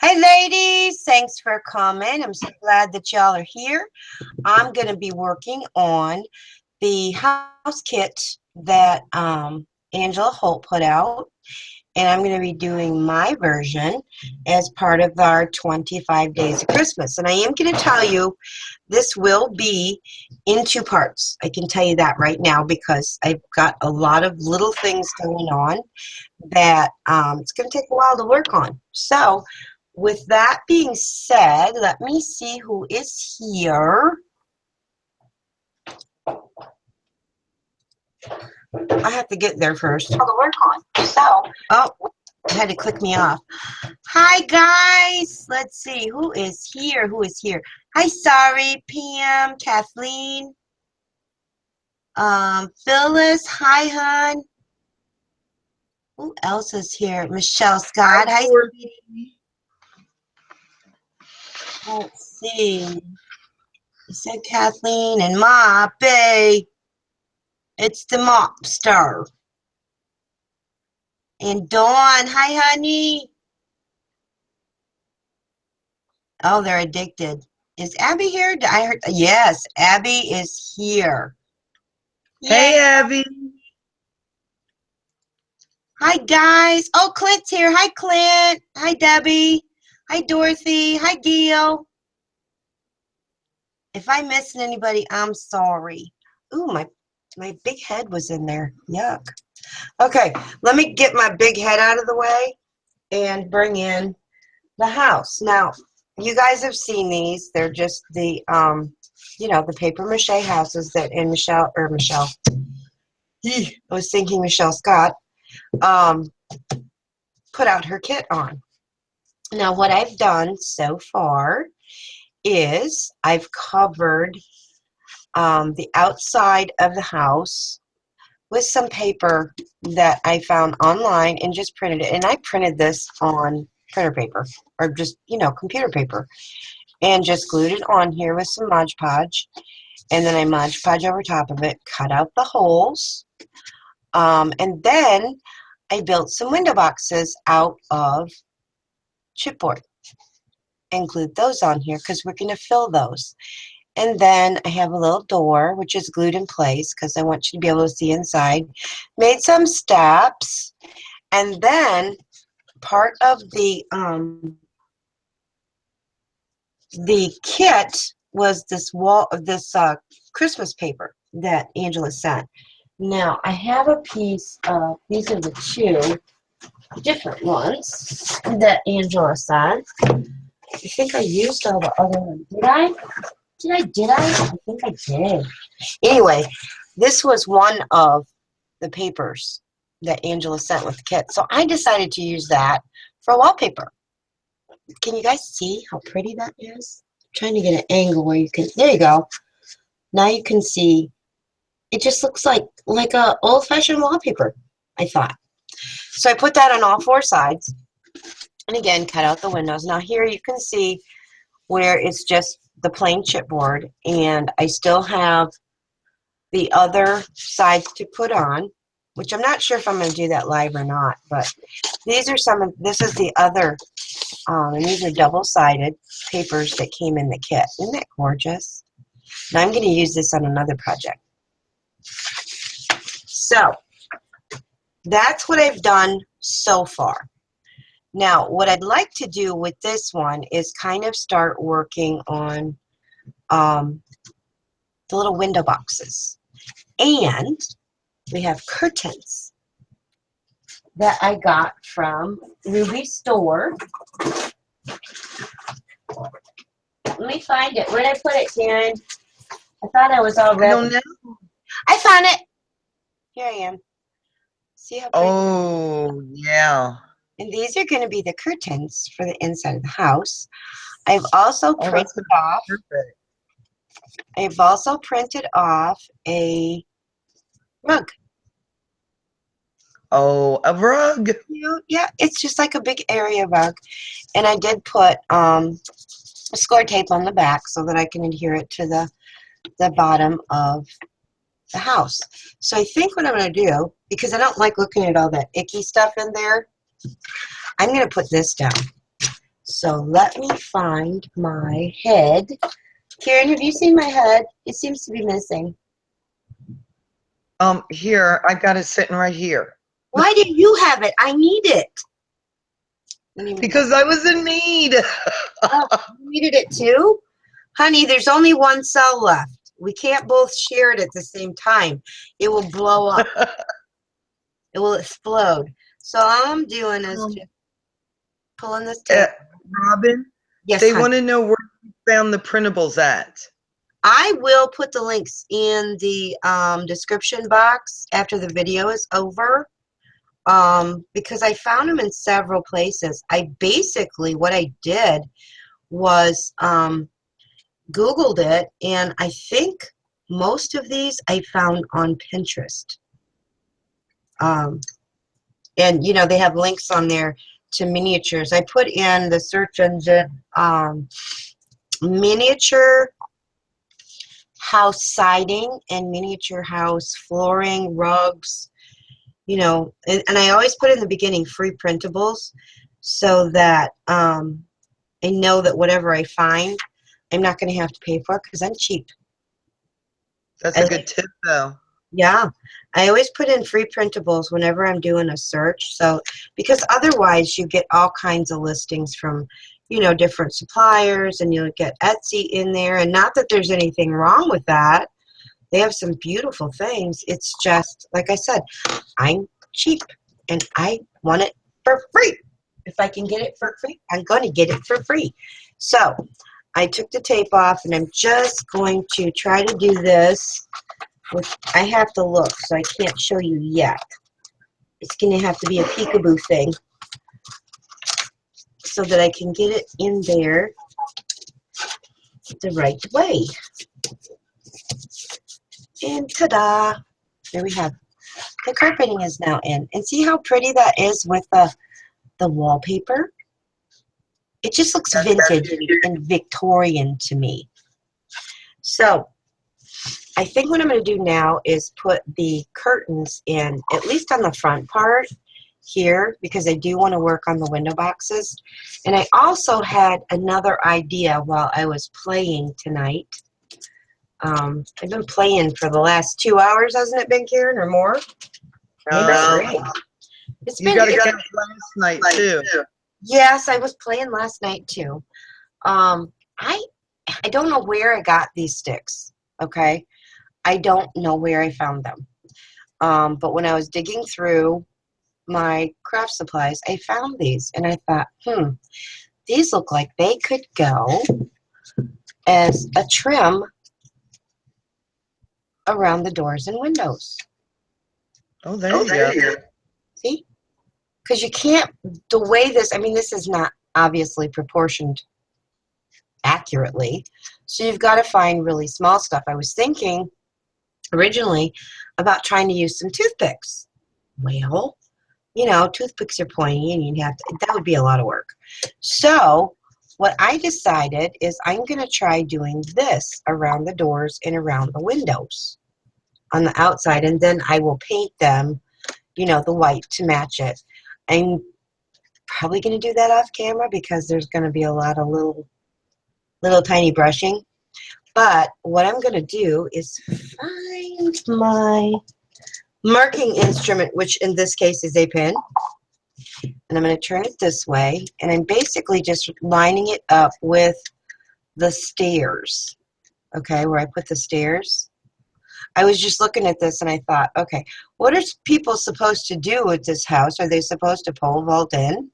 Hi, ladies. Thanks for coming. I'm so glad that y'all are here. I'm going to be working on the house kit that Angela Holt put out, and I'm going to be doing my version as part of our 25 Days of Christmas. And I am going to tell you this will be in two parts. I can tell you that right now because I've got a lot of little things going on that it's going to take a while to work on. So, with that being said, let me see who is here. I have to get there first. To work on. So, oh, I had to click me off. Hi, guys. Let's see. Who is here? Who is here? Hi, sorry, Pam, Kathleen, Phyllis. Hi, hon. Who else is here? Michelle Scott. Hi, sweetie. Let's see. You said Kathleen and Moppy. It's the mobster. And Dawn. Hi, honey. Oh, they're addicted. Is Abby here? I heard. Yes, Abby is here. Hey, Yay. Abby. Hi, guys. Oh, Clint's here. Hi, Clint. Hi, Debbie. Hi, Dorothy. Hi, Gail. If I'm missing anybody, I'm sorry. Ooh, my big head was in there. Yuck. Okay, let me get my big head out of the way and bring in the house. Now, you guys have seen these. They're just the, the paper mache houses that Michelle, I was thinking Michelle Scott, put out her kit on. Now, what I've done so far is I've covered the outside of the house with some paper that I found online and just printed it. And I printed this on printer paper or just, computer paper and just glued it on here with some Mod Podge. And then I Mod Podge over top of it, cut out the holes. And then I built some window boxes out of chipboard and glued those on here because we're going to fill those. And then I have a little door, which is glued in place because I want you to be able to see inside. Made some steps. And then part of the kit was this Christmas paper that Angela sent. Now, I have a piece of, these are the two different ones that Angela sent. I think I used all the other ones. Did I? Did I? I think I did. Anyway, this was one of the papers that Angela sent with the kit. So I decided to use that for wallpaper. Can you guys see how pretty that is? I'm trying to get an angle where you can, there you go. Now you can see, it just looks like a old-fashioned wallpaper, I thought. So I put that on all four sides. And again, cut out the windows. Now here you can see where it's just the plain chipboard, and I still have the other sides to put on, which I'm not sure if I'm going to do that live or not, but these are this is the other, and these are double-sided papers that came in the kit. Isn't that gorgeous? Now I'm going to use this on another project. So that's what I've done so far. Now, what I'd like to do with this one is kind of start working on the little window boxes. And we have curtains that I got from Ruby's store. Let me find it. Where did I put it, Karen? I thought I was all ready. I don't know. I found it. Here I am. See how pretty? Oh, yeah. And these are going to be the curtains for the inside of the house. I've also printed off. Perfect. I've also printed off a rug. Oh, a rug. Yeah, it's just like a big area rug. And I did put score tape on the back so that I can adhere it to the bottom of the house. So I think what I'm going to do, because I don't like looking at all that icky stuff in there, I'm going to put this down. So let me find my head. Karen, have you seen my head? It seems to be missing. Here, I got it sitting right here. Why do you have it? I need it. Because I was in need. Oh, you needed it too? Honey, there's only one cell left. We can't both share it at the same time. It will blow up. It will explode. So all I'm doing is just pulling this tape. Robin, Yes, they honey. want to know where you found the printables at. I will put the links in the description box after the video is over, because I found them in several places. What I did was Googled it, and I think most of these I found on Pinterest. And, you know, they have links on there to miniatures. I put in the search engine miniature house siding and miniature house flooring, rugs, you know, and I always put in the beginning free printables so that I know that whatever I find, I'm not going to have to pay for it because I'm cheap. That's a good tip, though. Yeah, I always put in free printables whenever I'm doing a search. So, because otherwise you get all kinds of listings from, you know, different suppliers, and you'll get Etsy in there. And not that there's anything wrong with that. They have some beautiful things. It's just, like I said, I'm cheap and I want it for free. If I can get it for free, I'm going to get it for free. So, I took the tape off, and I'm just going to try to do this. I have to look, so I can't show you yet. It's going to have to be a peekaboo thing so that I can get it in there the right way. And ta-da! There we have. The carpeting is now in. And see how pretty that is with the wallpaper? It just looks vintage and Victorian to me. So, I think what I'm going to do now is put the curtains in, at least on the front part here, because I do want to work on the window boxes. And I also had another idea while I was playing tonight. I've been playing for the last 2 hours, hasn't it been, Karen, or more? No. It's You been got to get last night, too. Yes, I was playing last night, too. I don't know where I got these sticks, okay? I don't know where I found them. But when I was digging through my craft supplies, I found these. And I thought, these look like they could go as a trim around the doors and windows. Oh, there you go. See? Because you can't, the way this, I mean, this is not obviously proportioned accurately. So you've got to find really small stuff. I was thinking originally about trying to use some toothpicks. Well, you know, toothpicks are pointy, and you'd have to, that would be a lot of work. So what I decided is I'm going to try doing this around the doors and around the windows on the outside, and then I will paint them, you know, the white to match it. I'm probably going to do that off camera because there's going to be a lot of little tiny brushing. But what I'm going to do is find my marking instrument, which in this case is a pen. And I'm going to turn it this way. And I'm basically just lining it up with the stairs. Okay, where I put the stairs. I was just looking at this and I thought, okay, what are people supposed to do with this house? Are they supposed to pole vault in?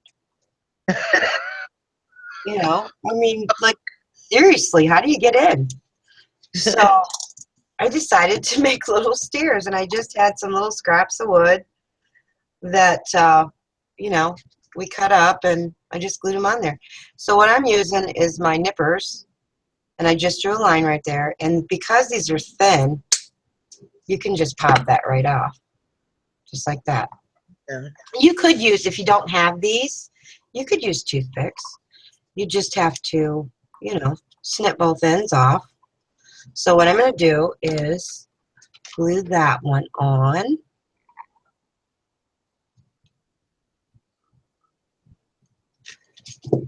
You know, I mean, like, seriously, how do you get in? So I decided to make little stairs, and I just had some little scraps of wood that, you know, we cut up, and I just glued them on there. So what I'm using is my nippers, and I just drew a line right there. And because these are thin, you can just pop that right off, just like that. Yeah. You could use, if you don't have these, you could use toothpicks. You just have to, you know, snip both ends off. So what I'm going to do is glue that one on.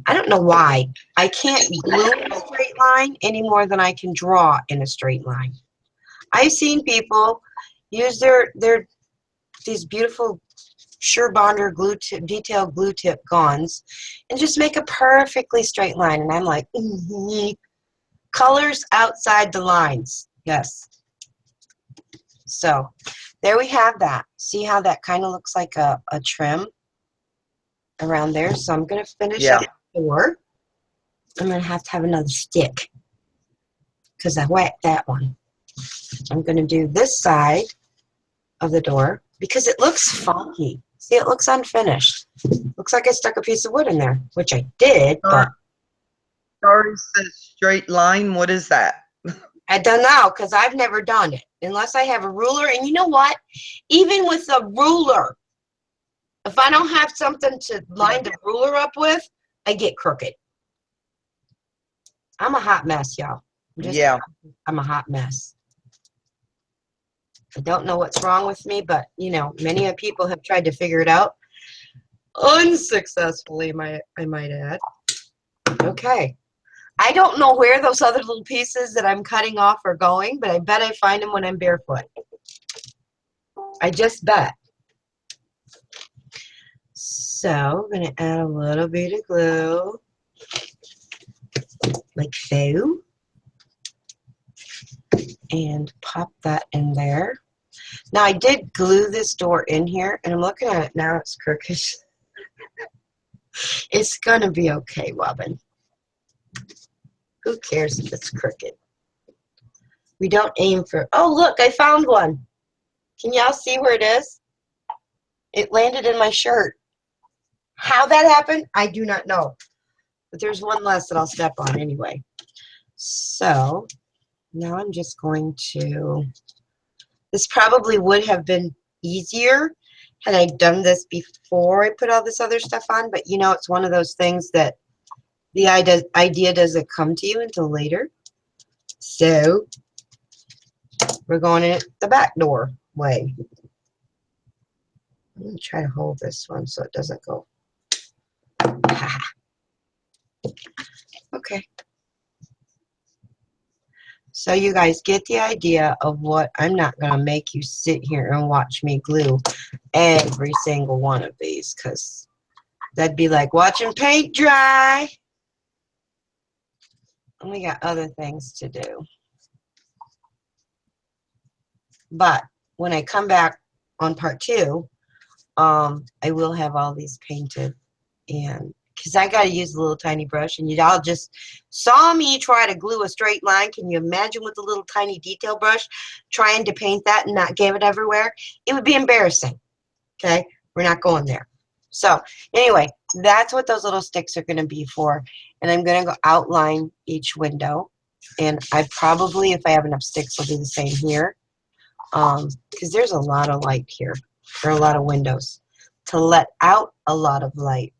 I don't know why. I can't glue in a straight line any more than I can draw in a straight line. I've seen people use their these beautiful Bonder glue tip, detailed glue tip guns and just make a perfectly straight line. And I'm like, colors outside the lines. Yes. So there we have that. See how that kind of looks like a trim around there? So I'm going to finish up the door. I'm going to have another stick because I whacked that one. I'm going to do this side of the door because it looks funky. See, it looks unfinished. Looks like I stuck a piece of wood in there, which I did, but... Sorry says straight line. What is that? I don't know because I've never done it unless I have a ruler. And you know what? Even with a ruler, if I don't have something to line the ruler up with, I get crooked. I'm a hot mess, y'all. I'm a hot mess. I don't know what's wrong with me, but, you know, many people have tried to figure it out. Unsuccessfully, I might add. Okay. I don't know where those other little pieces that I'm cutting off are going, but I bet I find them when I'm barefoot. I just bet. So I'm going to add a little bit of glue, like so, and pop that in there. Now I did glue this door in here, and I'm looking at it now. It's crooked. It's going to be okay, Robbin. Who cares if it's crooked? We don't aim for... Oh, look, I found one. Can y'all see where it is? It landed in my shirt. How that happened, I do not know. But there's one less that I'll step on anyway. So, now I'm just going to... This probably would have been easier had I done this before I put all this other stuff on. But, you know, it's one of those things that the idea doesn't come to you until later. So, we're going in the back door way. I'm going to try to hold this one so it doesn't go. Okay. So you guys get the idea of what I'm not going to make you sit here and watch me glue every single one of these, because that'd be like watching paint dry. And we got other things to do. But when I come back on part 2, I will have all these painted, and because I got to use a little tiny brush, and you all just saw me try to glue a straight line. Can you imagine with a little tiny detail brush trying to paint that and not give it everywhere? It would be embarrassing. Okay, we're not going there. So anyway, that's what those little sticks are going to be for. And I'm going to go outline each window. And I probably, if I have enough sticks, will do the same here. Because there's a lot of light here. There are a lot of windows to let out a lot of light.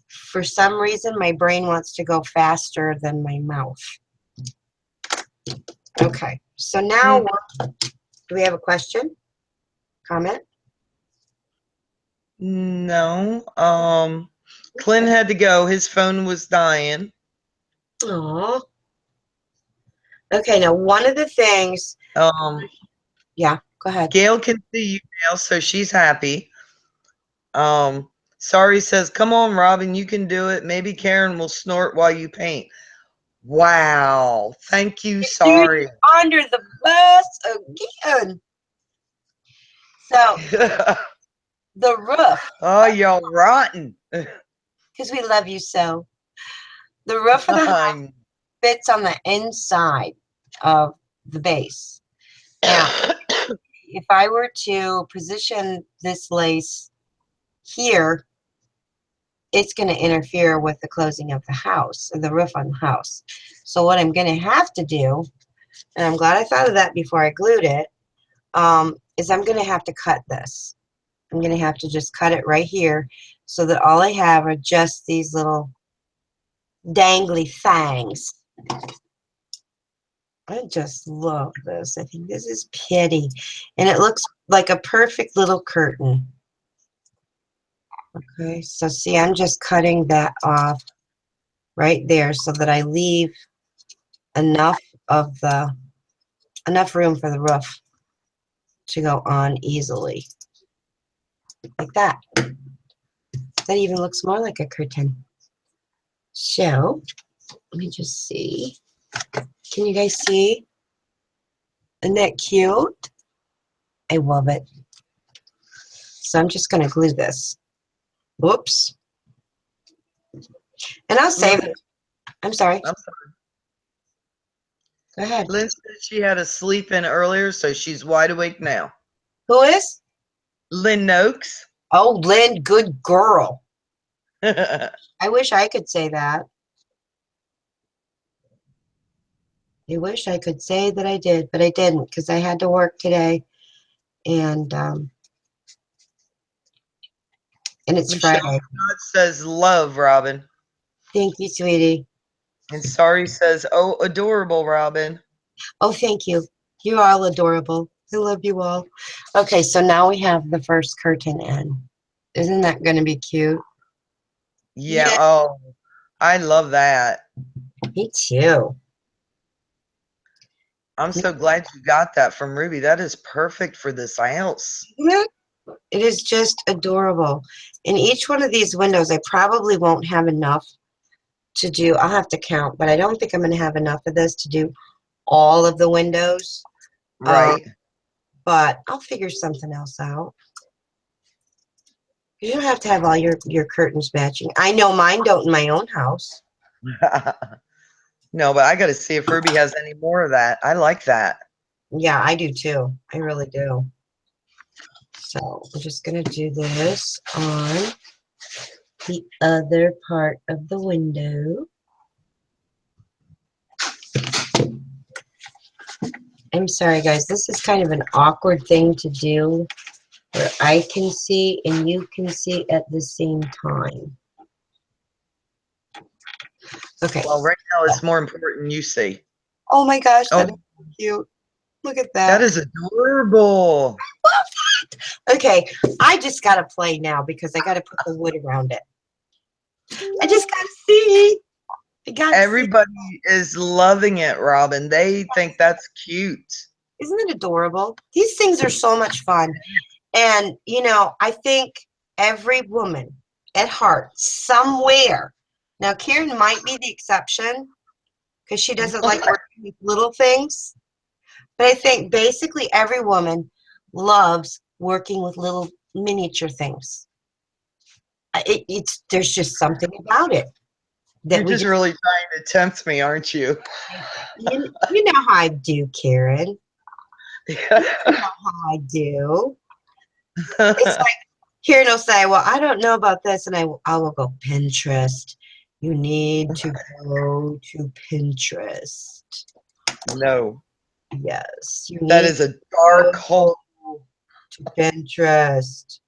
For some reason, my brain wants to go faster than my mouth. Okay, so now, do we have a question? Comment? No. Clint had to go. His phone was dying. Aww. Okay, now one of the things... yeah, go ahead. Gail can see you now, so she's happy. Sorry says, come on, Robbin, you can do it. Maybe Karen will snort while you paint. Wow. Thank you, Sorry. Under the bus again. So, the roof. Oh, y'all rotten. Because we love you so. The roof of the house fits on the inside of the base. Now, if I were to position this lace here, it's going to interfere with the closing of the house, or the roof on the house. So what I'm going to have to do, and I'm glad I thought of that before I glued it, is I'm going to have to cut this. I'm going to have to just cut it right here so that all I have are just these little dangly things. I just love this. I think this is pretty. And it looks like a perfect little curtain. Okay, so see, I'm just cutting that off right there so that I leave enough room for the roof to go on easily. Like that. That even looks more like a curtain. So, let me just see. Can you guys see? Isn't that cute? I love it. So I'm just going to glue this. Whoops. And I'll save it. I'm sorry. I'm sorry. Go ahead. Lynn said she had a sleep in earlier, so she's wide awake now. Who is? Lynn Noakes. Oh, Lynn, good girl. I wish I could say that. I wish I could say that I did, but I didn't because I had to work today. And it's Michelle Friday. Scott says love, Robin. Thank you, sweetie. And Sorry says, oh, adorable, Robin. Oh, thank you. You're all adorable. I love you all. Okay, so now we have the first curtain in. Isn't that going to be cute? Yeah, oh, I love that. Me too. I'm so glad you got that from Ruby. That is perfect for this house. Isn't it? It is just adorable. In each one of these windows, I probably won't have enough to do. I'll have to count, but I don't think I'm going to have enough of this to do all of the windows. Right. But I'll figure something else out. You don't have to have all your curtains matching. I know mine don't in my own house. No, but I got to see if Ruby has any more of that. I like that. Yeah, I do too. I really do. So I'm just going to do this on the other part of the window. I'm sorry, guys. This is kind of an awkward thing to do where I can see and you can see at the same time. Okay. Well, right now it's more important you see. Oh my gosh, that Oh, is so cute. Look at that. that is adorable. Okay, I just got to play now because I got to put the wood around it. I just got to see. I got to see. Everybody is loving it, Robin. They think that's cute. Isn't it adorable? These things are so much fun. And, you know, I think every woman at heart, somewhere, now Karen might be the exception because she doesn't like working with little things. But I think basically every woman loves working with little miniature things. There's just something about it that You're we just really trying to tempt me, aren't you? you know how I do, Karen. You know how I do. It's like Karen will say, "Well, I don't know about this," and I will go, "Pinterest. You need to go to Pinterest." No, Yes, you that need is a to dark go hole. to Pinterest.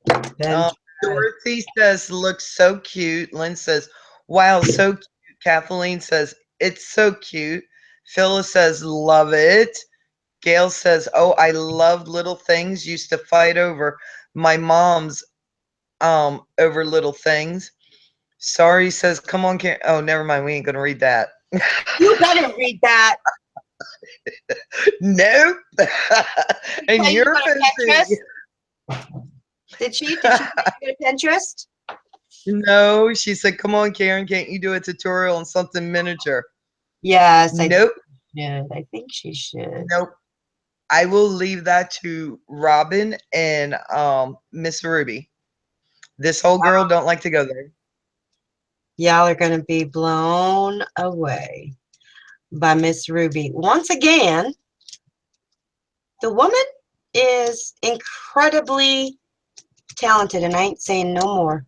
Pinterest. Dorothy says, looks so cute. Lynn says, wow, so cute. Kathleen says, it's so cute. Phyllis says, love it. Gail says, oh, I love little things. Used to fight over my mom's over little things. Sorry says, come on, Karen. Oh, never mind. We ain't going to read that. You better read that. Nope. And Tell you you're to go to busy. Pinterest. Did she go to Pinterest? No, she said, come on, Karen, can't you do a tutorial on something miniature? Yes, I Nope. should. I think she should. Nope. I will leave that to Robin and Miss Ruby. This whole girl don't like to go there. Y'all are going to be blown away by Miss Ruby. Once again, the woman is incredibly talented, and I ain't saying no more.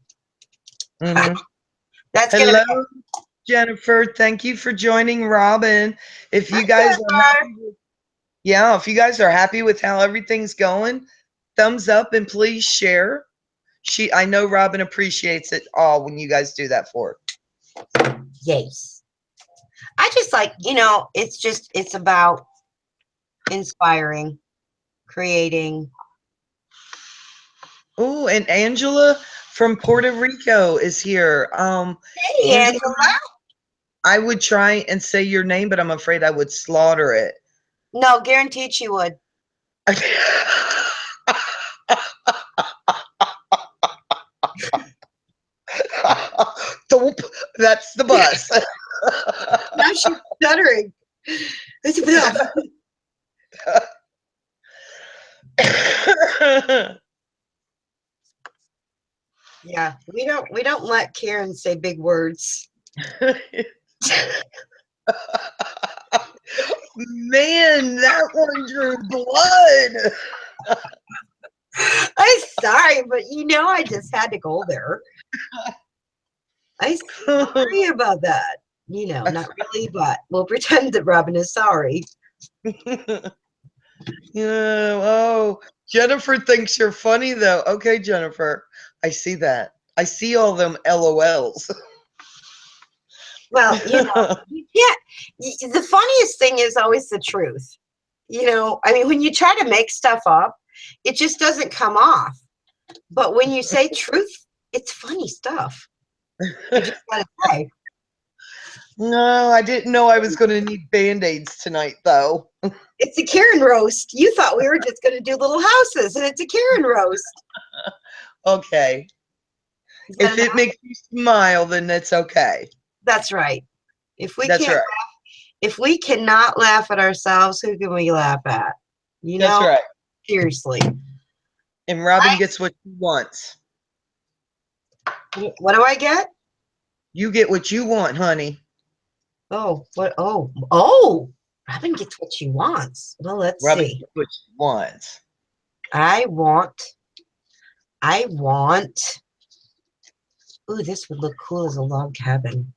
Mm-hmm. That's going to Hello, Jennifer. Thank you for joining Robin. If you be guys are happy with, yeah, if you guys are happy with how everything's going, thumbs up and please share. I know Robin appreciates it all when you guys do that for her. yes. I just like, you know, it's about inspiring, creating. Oh, and Angela from Puerto Rico is here. Hey, Usually Angela. I would try and say your name, but I'm afraid I would slaughter it. No, guaranteed she would. Dope. That's the bus. Now she's stuttering. Yeah, we don't let Karen say big words. Man, that one drew blood. I'm sorry, but I just had to go there. I'm sorry about that. Not really, but we'll pretend that Robin is sorry. Yeah, oh, Jennifer thinks you're funny though. Okay, Jennifer, I see that. I see all them LOLs. Well, the funniest thing is always the truth. I mean, when you try to make stuff up, it just doesn't come off. But when you say truth, it's funny stuff. I just gotta say. No, I didn't know I was going to need Band-Aids tonight though. It's a Karen roast. You thought we were just going to do little houses, and it's a Karen roast. Okay. If it makes you smile, then that's okay. That's right. If we That's can't right. laugh, if we cannot laugh at ourselves, who can we laugh at? That's right. Seriously. And Robin gets what she wants. What do I get? You get what you want, honey. Oh, what? Oh! Robin gets what she wants. Well, let's Robin see. gets what she wants. I want. Ooh, this would look cool as a log cabin.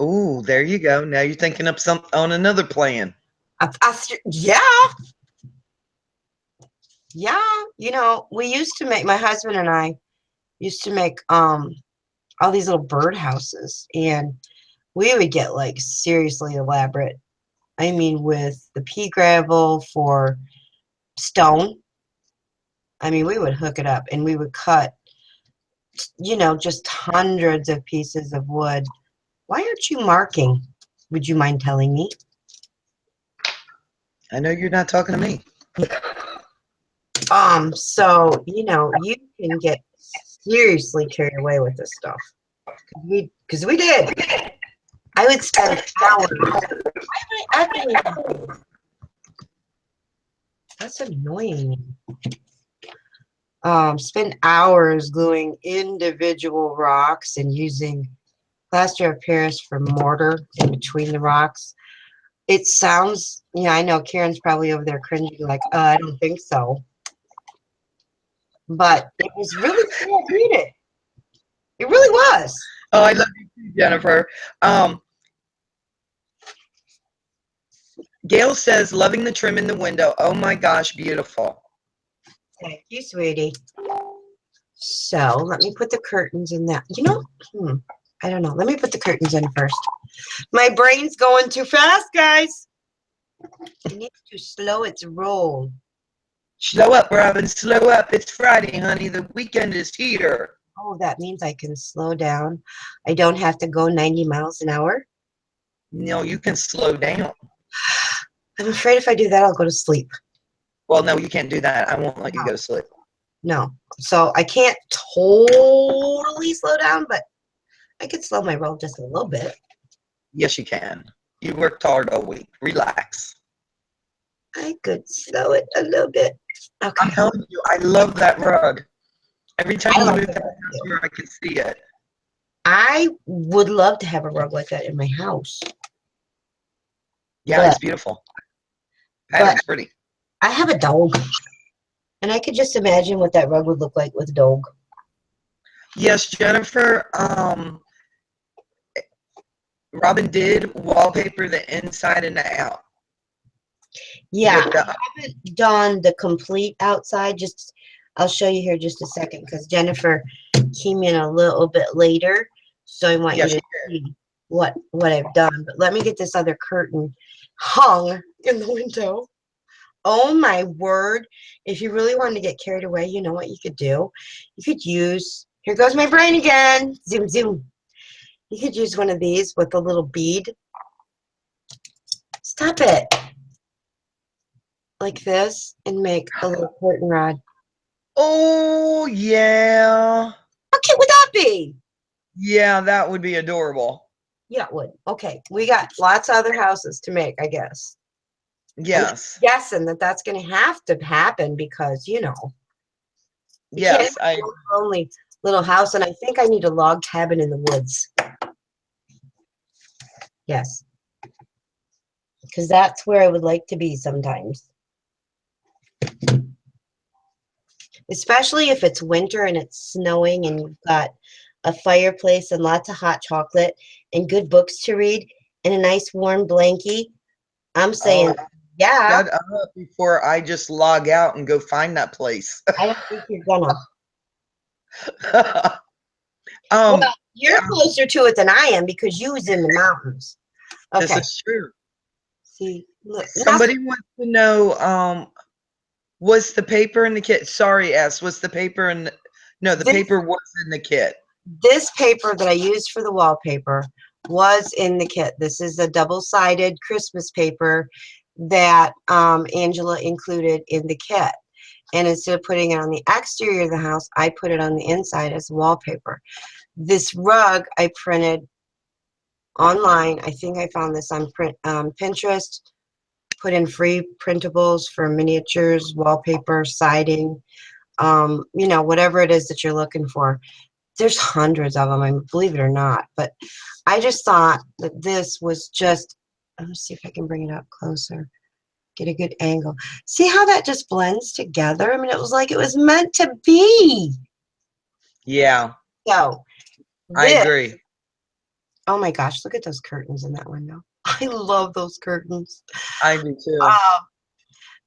Ooh, there you go. Now you're thinking up some on another plan. Yeah. We used to make, my husband and I used to make all these little bird houses, and we would get like seriously elaborate. I mean, with the pea gravel for stone. I mean, we would hook it up and we would cut, just hundreds of pieces of wood. Why aren't you marking? Would you mind telling me? I know you're not talking to me. So, you can get seriously carried away with this stuff. Because we did. I would spend hours. Why am I echoing? That's annoying. Spend hours gluing individual rocks and using plaster of Paris for mortar in between the rocks. It sounds, I know Karen's probably over there cringing like, I don't think so. But it was really cool to read it. It really was. Oh, I love you too, Jennifer. Gail says, loving the trim in the window. Oh my gosh, beautiful. Thank you, sweetie. So let me put the curtains in that. I don't know. Let me put the curtains in first. My brain's going too fast, guys. It needs to slow its roll. Slow up, Robin. Slow up. It's Friday, honey. The weekend is here. Oh, that means I can slow down. I don't have to go 90 miles an hour. No, you can slow down. I'm afraid if I do that, I'll go to sleep. Well, no, you can't do that. I won't let you go to sleep. No. So I can't totally slow down, but I could slow my roll just a little bit. Yes, you can. You worked hard all week. Relax. I could slow it a little bit. Okay. I'm telling you, I love that rug. Every time you move that house where I can see it. I would love to have a rug like that in my house. Yeah, it's beautiful. Pattern's pretty. I have a dog, and I could just imagine what that rug would look like with a dog. Yes, Jennifer. Robin did wallpaper the inside and the out. Yeah, I haven't done the complete outside. I'll show you here just a second because Jennifer came in a little bit later, so I want you to see what I've done. But let me get this other curtain hung in the window. Oh my word! If you really wanted to get carried away, you know what you could do? You could use Here goes my brain again. Zoom, zoom. You could use one of these with a little bead. Stop it. Like this and make a little curtain rod. Oh, yeah. How cute would that be? Yeah, that would be adorable. Yeah, it would. Okay, we got lots of other houses to make, I guess. I'm Yes. guessing that that's going to have to happen because, you know, you can't have Yes, I a lonely little house, and I think I need a log cabin in the woods. Yes, because that's where I would like to be sometimes. Especially if it's winter and it's snowing and you've got a fireplace and lots of hot chocolate and good books to read and a nice warm blankie. I'm saying, oh, yeah, shut up before I just log out and go find that place. I don't think you're gonna. um, Well, you're closer to it than I am because you was in the mountains. this Okay, is true. see, look, now, Somebody wants to know, was the paper in the kit? Sorry, S. Was the paper in no, the this, paper was in the kit. this paper that I used for the wallpaper was in the kit. This is a double-sided Christmas paper that Angela included in the kit. And instead of putting it on the exterior of the house, I put it on the inside as wallpaper. This rug I printed online. I think I found this on Pinterest. Put in free printables for miniatures, wallpaper, siding, you know, whatever it is that you're looking for. There's hundreds of them, I believe it or not. But I just thought that this was just, let's see if I can bring it up closer. Get a good angle. See how that just blends together? I mean, it was like it was meant to be. Yeah, So I this, agree. oh my gosh, look at those curtains in that window. I love those curtains. I do too. Uh,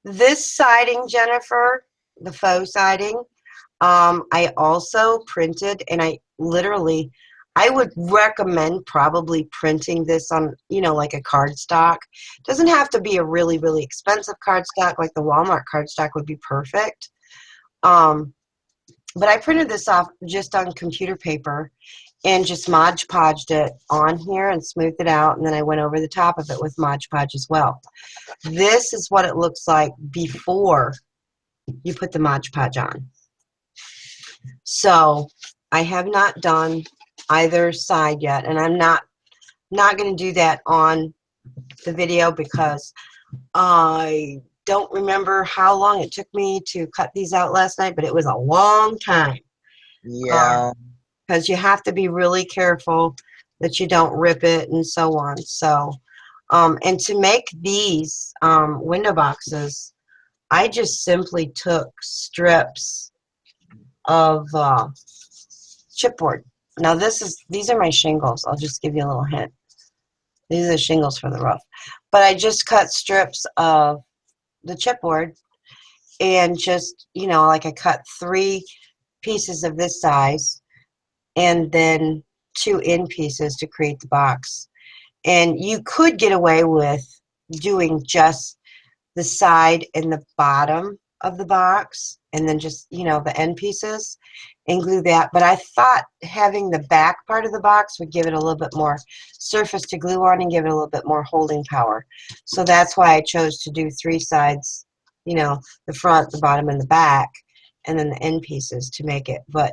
this siding, Jennifer, the faux siding, I also printed, and I literally, I would recommend probably printing this on, you know, like a cardstock. Doesn't have to be a really, really expensive cardstock, like the Walmart cardstock would be perfect. Um, but I printed this off just on computer paper and just Mod Podged it on here and smoothed it out, and then I went over the top of it with Mod Podge as well. This is what it looks like before you put the Mod Podge on. So I have not done either side yet, and I'm not going to do that on the video because I don't remember how long it took me to cut these out last night, but it was a long time. Yeah. Because you have to be really careful that you don't rip it and so on. So, and to make these window boxes, I just simply took strips of chipboard. Now these are my shingles. I'll just give you a little hint. These are the shingles for the roof. But I just cut strips of the chipboard and just, you know, like I cut 3 pieces of this size and then 2 end pieces to create the box. And you could get away with doing just the side and the bottom of the box and then just, you know, the end pieces and glue that. But I thought having the back part of the box would give it a little bit more surface to glue on and give it a little bit more holding power. So that's why I chose to do 3 sides, you know, the front, the bottom, and the back, and then the end pieces to make it. But,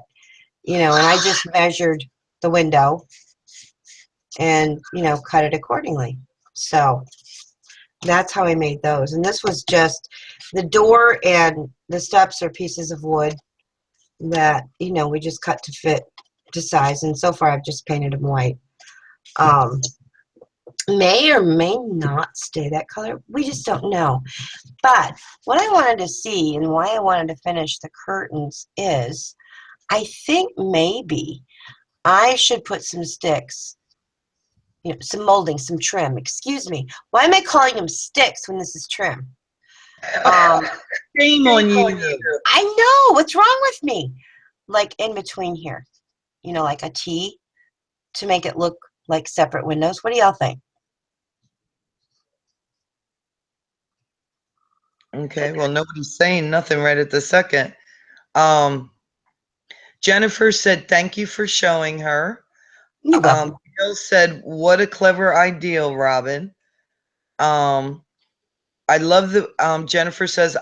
you know, and I just measured the window and, you know, cut it accordingly. So that's how I made those. And this was just the door and the steps are pieces of wood that, you know, we just cut to fit to size. And so far I've just painted them white. May or may not stay that color. We just don't know. But what I wanted to see and why I wanted to finish the curtains is I think maybe I should put some sticks, you know, some molding, some trim. Excuse me. Why am I calling them sticks when this is trim? Shame on you. I know. What's wrong with me? Like in between here, you know, like a T to make it look like separate windows. What do y'all think? Okay, well, nobody's saying nothing right at the second. Um, Jennifer said, thank you for showing her. You're welcome. Bill said, what a clever ideal, Robin. I love Jennifer says,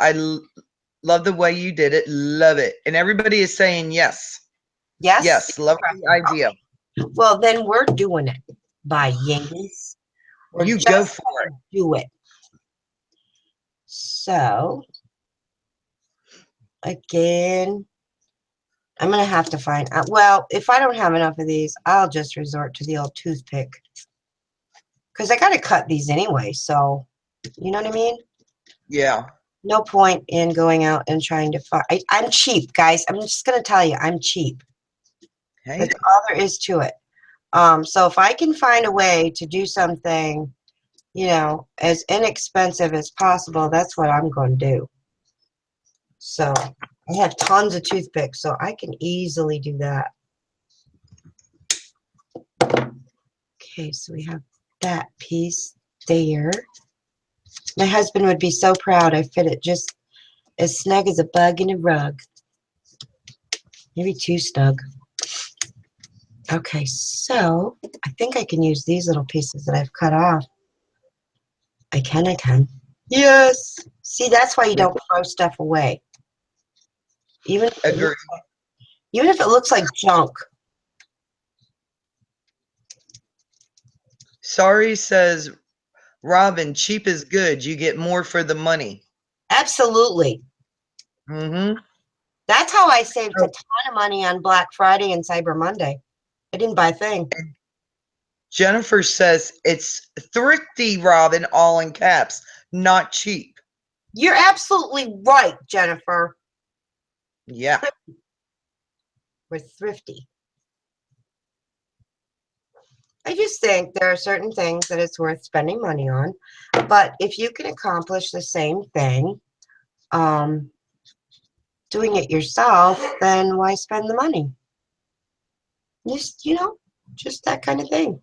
love the way you did it. Love it. And everybody is saying yes. Yes? Yes, love the idea. Well, then we're doing it by Yankees. We're You go just for gonna do it. So, again, I'm going to have to find out. Well, if I don't have enough of these, I'll just resort to the old toothpick. Because I got to cut these anyway, so, you know what I mean? Yeah. No point in going out and trying to find. I'm cheap, guys. I'm just going to tell you, I'm cheap. Hey. That's all there is to it. So if I can find a way to do something, you know, as inexpensive as possible, that's what I'm going to do. So I have tons of toothpicks, so I can easily do that. Okay, so we have that piece there. My husband would be so proud. I fit it just as snug as a bug in a rug. Maybe too snug. Okay, so I think I can use these little pieces that I've cut off. I can. Yes! See, that's why you don't throw stuff away. Even Agree. if it looks like junk. Sorry says, Robin, cheap is good. You get more for the money. Absolutely. Mm-hmm. That's how I saved a ton of money on Black Friday and Cyber Monday. I didn't buy a thing. Jennifer says it's thrifty, Robin, all in caps, not cheap. You're absolutely right, Jennifer. Yeah. We're thrifty. I just think there are certain things that it's worth spending money on. But if you can accomplish the same thing, doing it yourself, then why spend the money? Just, you know, just that kind of thing.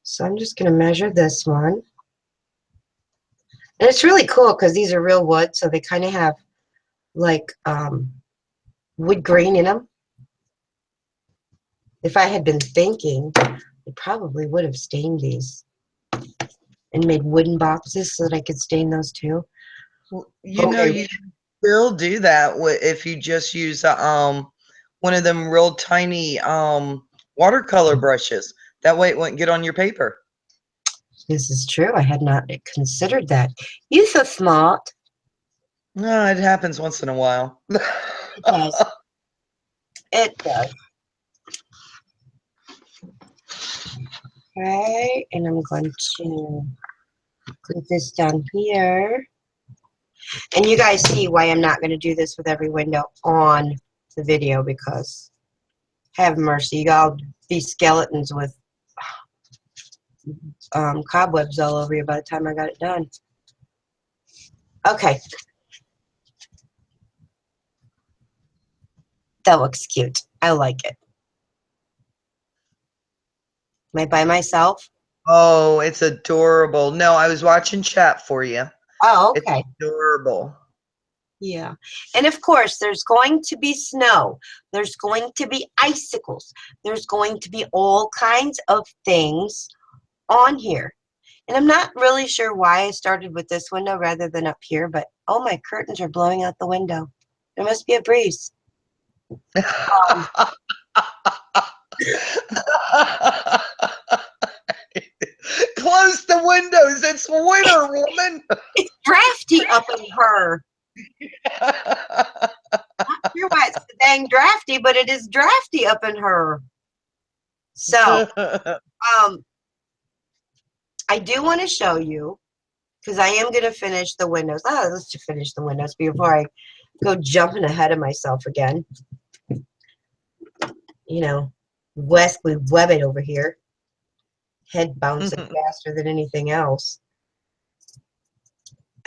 So I'm just going to measure this one. And it's really cool because these are real wood, so they kind of have like wood grain in them. If I had been thinking, I probably would have stained these and made wooden boxes so that I could stain those too. You know, you still do that if you just use one of them real tiny watercolor brushes. That way it wouldn't get on your paper. This is true. I had not considered that. You so smart. No, it happens once in a while. It does. It does. Okay, and I'm going to put this down here. And you guys see why I'm not going to do this with every window on the video, because have mercy, you got all these skeletons with cobwebs all over you by the time I got it done. Okay. That looks cute. I like it. Am I by myself? Oh, it's adorable. No, I was watching chat for you. Oh, okay. It's adorable. Yeah. And of course, there's going to be snow. There's going to be icicles. There's going to be all kinds of things on here. And I'm not really sure why I started with this window rather than up here, but oh, my curtains are blowing out the window. There must be a breeze. Close the windows. It's winter, woman. It's drafty up in her. Not sure why it's so dang drafty, but it is drafty up in her. So, I do want to show you, because I am going to finish the windows. Let's just finish the windows before I go jumping ahead of myself again. You know, Wesley Webbit over here. Head bouncing faster than anything else.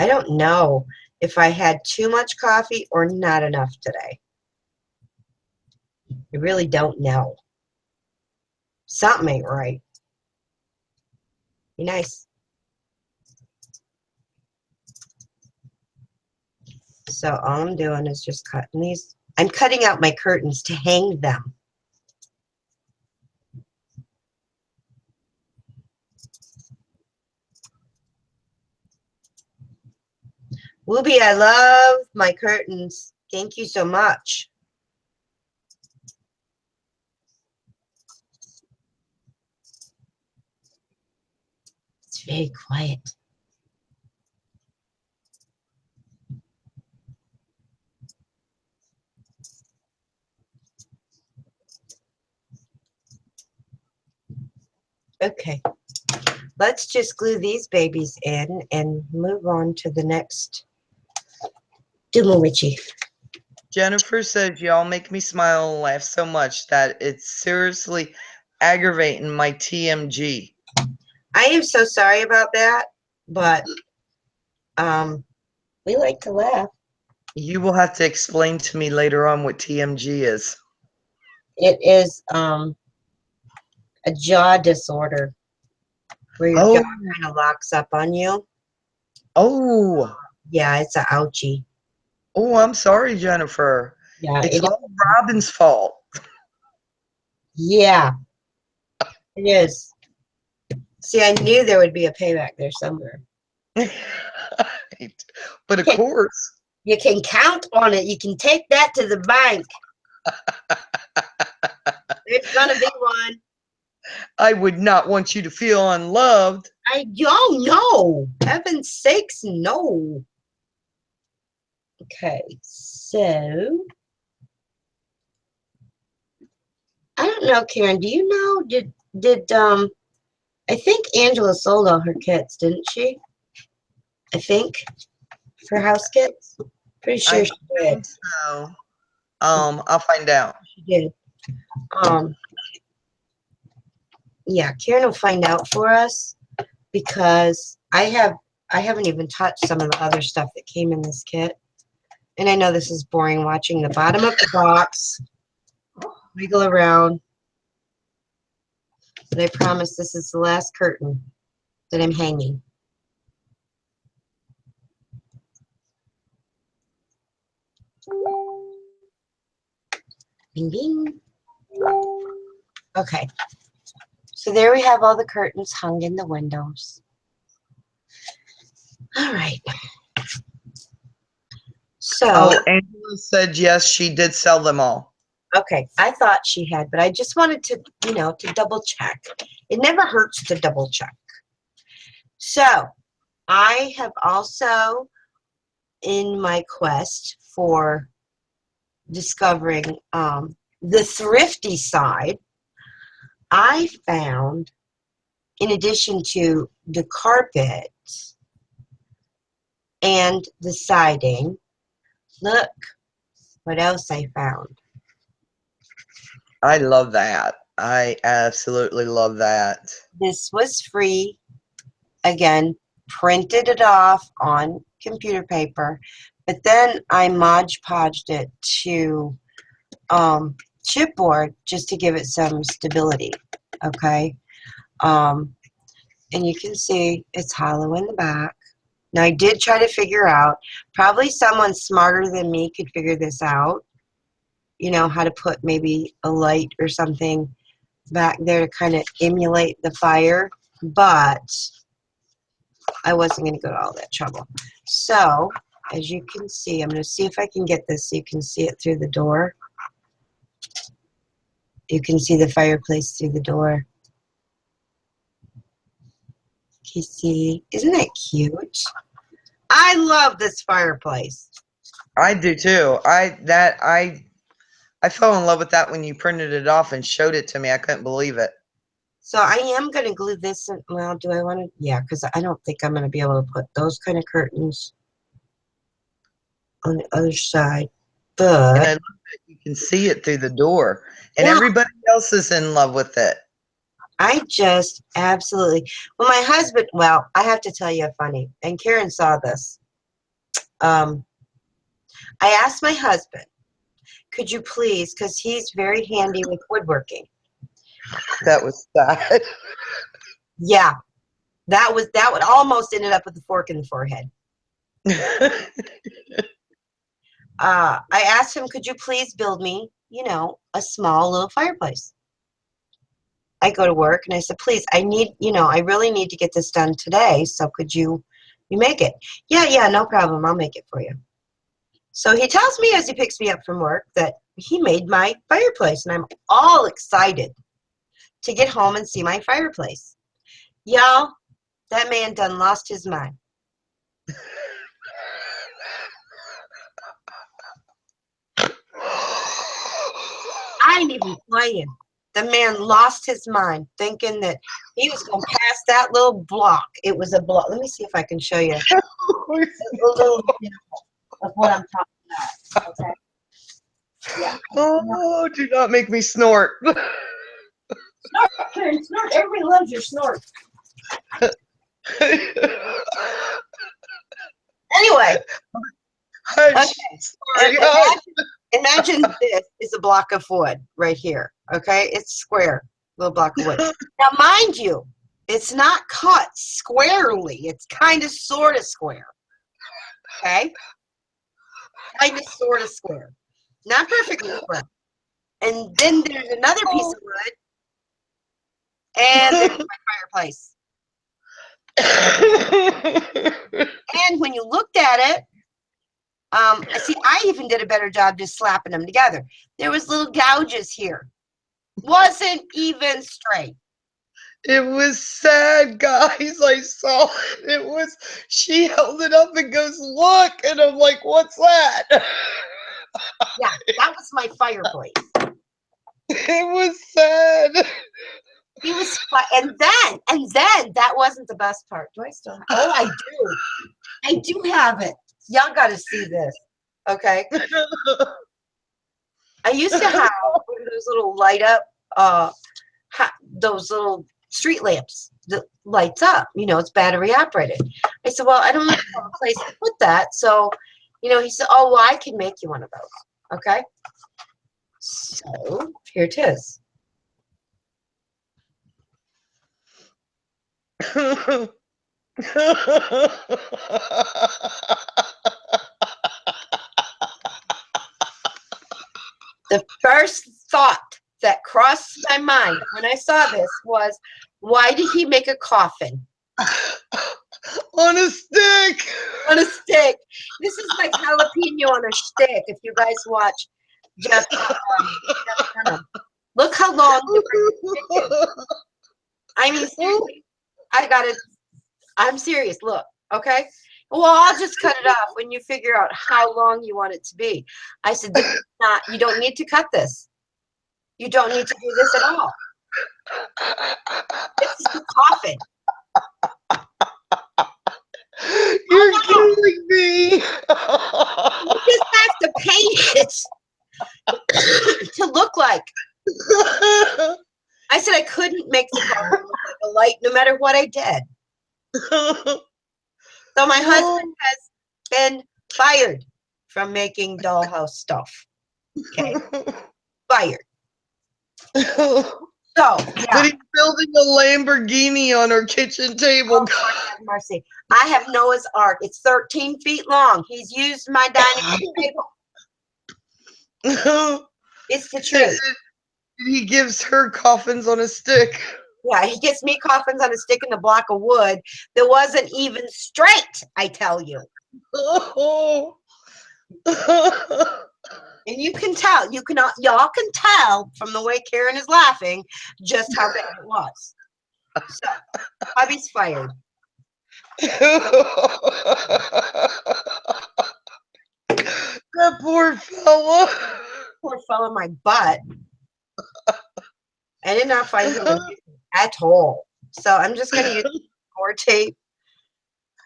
I don't know if I had too much coffee or not enough today. I really don't know. Something ain't right. Be nice. So all I'm doing is just cutting these I'm cutting out my curtains to hang them. Whoopi, I love my curtains. Thank you so much. It's very quiet. Okay, let's just glue these babies in and move on to the next Doodle Witchy. Jennifer says y'all make me smile and laugh so much that it's seriously aggravating my TMG. I am so sorry about that, but we like to laugh. You will have to explain to me later on what TMG is. It is a jaw disorder where your jaw kind of locks up on you. Oh. Yeah, it's a ouchie. Oh, I'm sorry, Jennifer. Yeah, It's all Robbin's fault. Yeah, it is. See, I knew there would be a payback there somewhere. But of course. You can count on it. You can take that to the bank. There's gonna be one. I would not want you to feel unloved. I don't know. Heaven's sakes, no. Okay, so I don't know, Karen. Do you know? Did I think Angela sold all her kits, didn't she? I think for house kits. Pretty sure she did. So, I'll find out. She did. Yeah, Karen will find out for us because I haven't even touched some of the other stuff that came in this kit. And I know this is boring watching the bottom of the box wiggle around. But I promise this is the last curtain that I'm hanging. Bing, bing. Okay. So there we have all the curtains hung in the windows. All right. So. Oh, Angela said yes, she did sell them all. Okay, I thought she had, but I just wanted to, to double check. It never hurts to double check. So, I have also, in my quest for discovering the thrifty side, I found, in addition to the carpet and the siding, look what else I found. I love that. I absolutely love that. This was free. Again, printed it off on computer paper, but then I Mod Podged it to chipboard just to give it some stability. Okay, and you can see it's hollow in the back. Now I did try to figure out. Probably someone smarter than me could figure this out. How to put maybe a light or something back there to kind of emulate the fire, but I wasn't going to go to all that trouble. So, as you can see, I'm going to see if I can get this so you can see it through the door. You can see the fireplace through the door. Can you see? Isn't that cute? I love this fireplace. I do too. I fell in love with that when you printed it off and showed it to me. I couldn't believe it. So I am going to glue this in. Well, do I want to? Yeah, because I don't think I'm going to be able to put those kind of curtains on the other side. But And I love that you can see it through the door. And yeah, everybody else is in love with it. I just absolutely. Well, my husband. Well, I have to tell you a funny. And Karen saw this. I asked my husband, "Could you please?" Because he's very handy with woodworking. That was sad. Yeah, that would almost ended up with a fork in the forehead. I asked him, could you please build me, a small little fireplace? I go to work and I said, please, I really need to get this done today. So could you make it? Yeah, no problem. I'll make it for you. So he tells me as he picks me up from work that he made my fireplace, and I'm all excited to get home and see my fireplace. Y'all, that man done lost his mind. I ain't even playing. The man lost his mind thinking that he was going to pass that little block. It was a block. Let me see if I can show you a little example of what I'm talking about. Okay. Yeah. Oh, do not make me snort. Snort, Karen, snort. Everybody loves your snort. Anyway. Okay. Sorry, Imagine this is a block of wood right here. Okay. It's square. Little block of wood. Now, mind you, it's not cut squarely. It's kind of sort of square. Okay. Kind of sort of square. Not perfectly square. And then there's another piece of wood. And there's my fireplace. And when you looked at it, I even did a better job just slapping them together. There was little gouges here. Wasn't even straight. It was sad, guys. I saw it. She held it up and goes, look. And I'm like, what's that? Yeah, that was my fireplace. It was sad. He was, and then that wasn't the best part. Do I still have? Oh, I do. I do have it. Y'all got to see this. Okay. I used to have one of those little light up, those little street lamps that lights up. It's battery operated. I said, well, I don't have a place to put that. So, he said, oh, well, I can make you one of those. Okay. So here it is. The first thought that crossed my mind when I saw this was, why did he make a coffin? On a stick. On a stick. This is like jalapeno on a stick. If you guys watch Jeff Dunham. Look how long the stick is. I mean, seriously, I'm serious. Look, okay? Well, I'll just cut it off when you figure out how long you want it to be. I said, this is not, you don't need to cut this. You don't need to do this at all. This is the coffin. You're killing me. You just have to paint it to look like. I said I couldn't make the coffin look like a light no matter what I did. So my husband has been fired from making dollhouse stuff. Okay. Fired. So, yeah. But he's building a Lamborghini on our kitchen table. Oh, mercy. I have Noah's Ark. It's 13 feet long. He's used my dining table. It's the truth. He gives her coffins on a stick. Yeah, he gets me coffins on a stick and a block of wood that wasn't even straight, I tell you. Oh. And you can tell, y'all can tell from the way Karen is laughing just how bad it was. So, hubby's fired. That poor fella. Poor fella, my butt. I did not find him at all. So I'm just going to use more tape.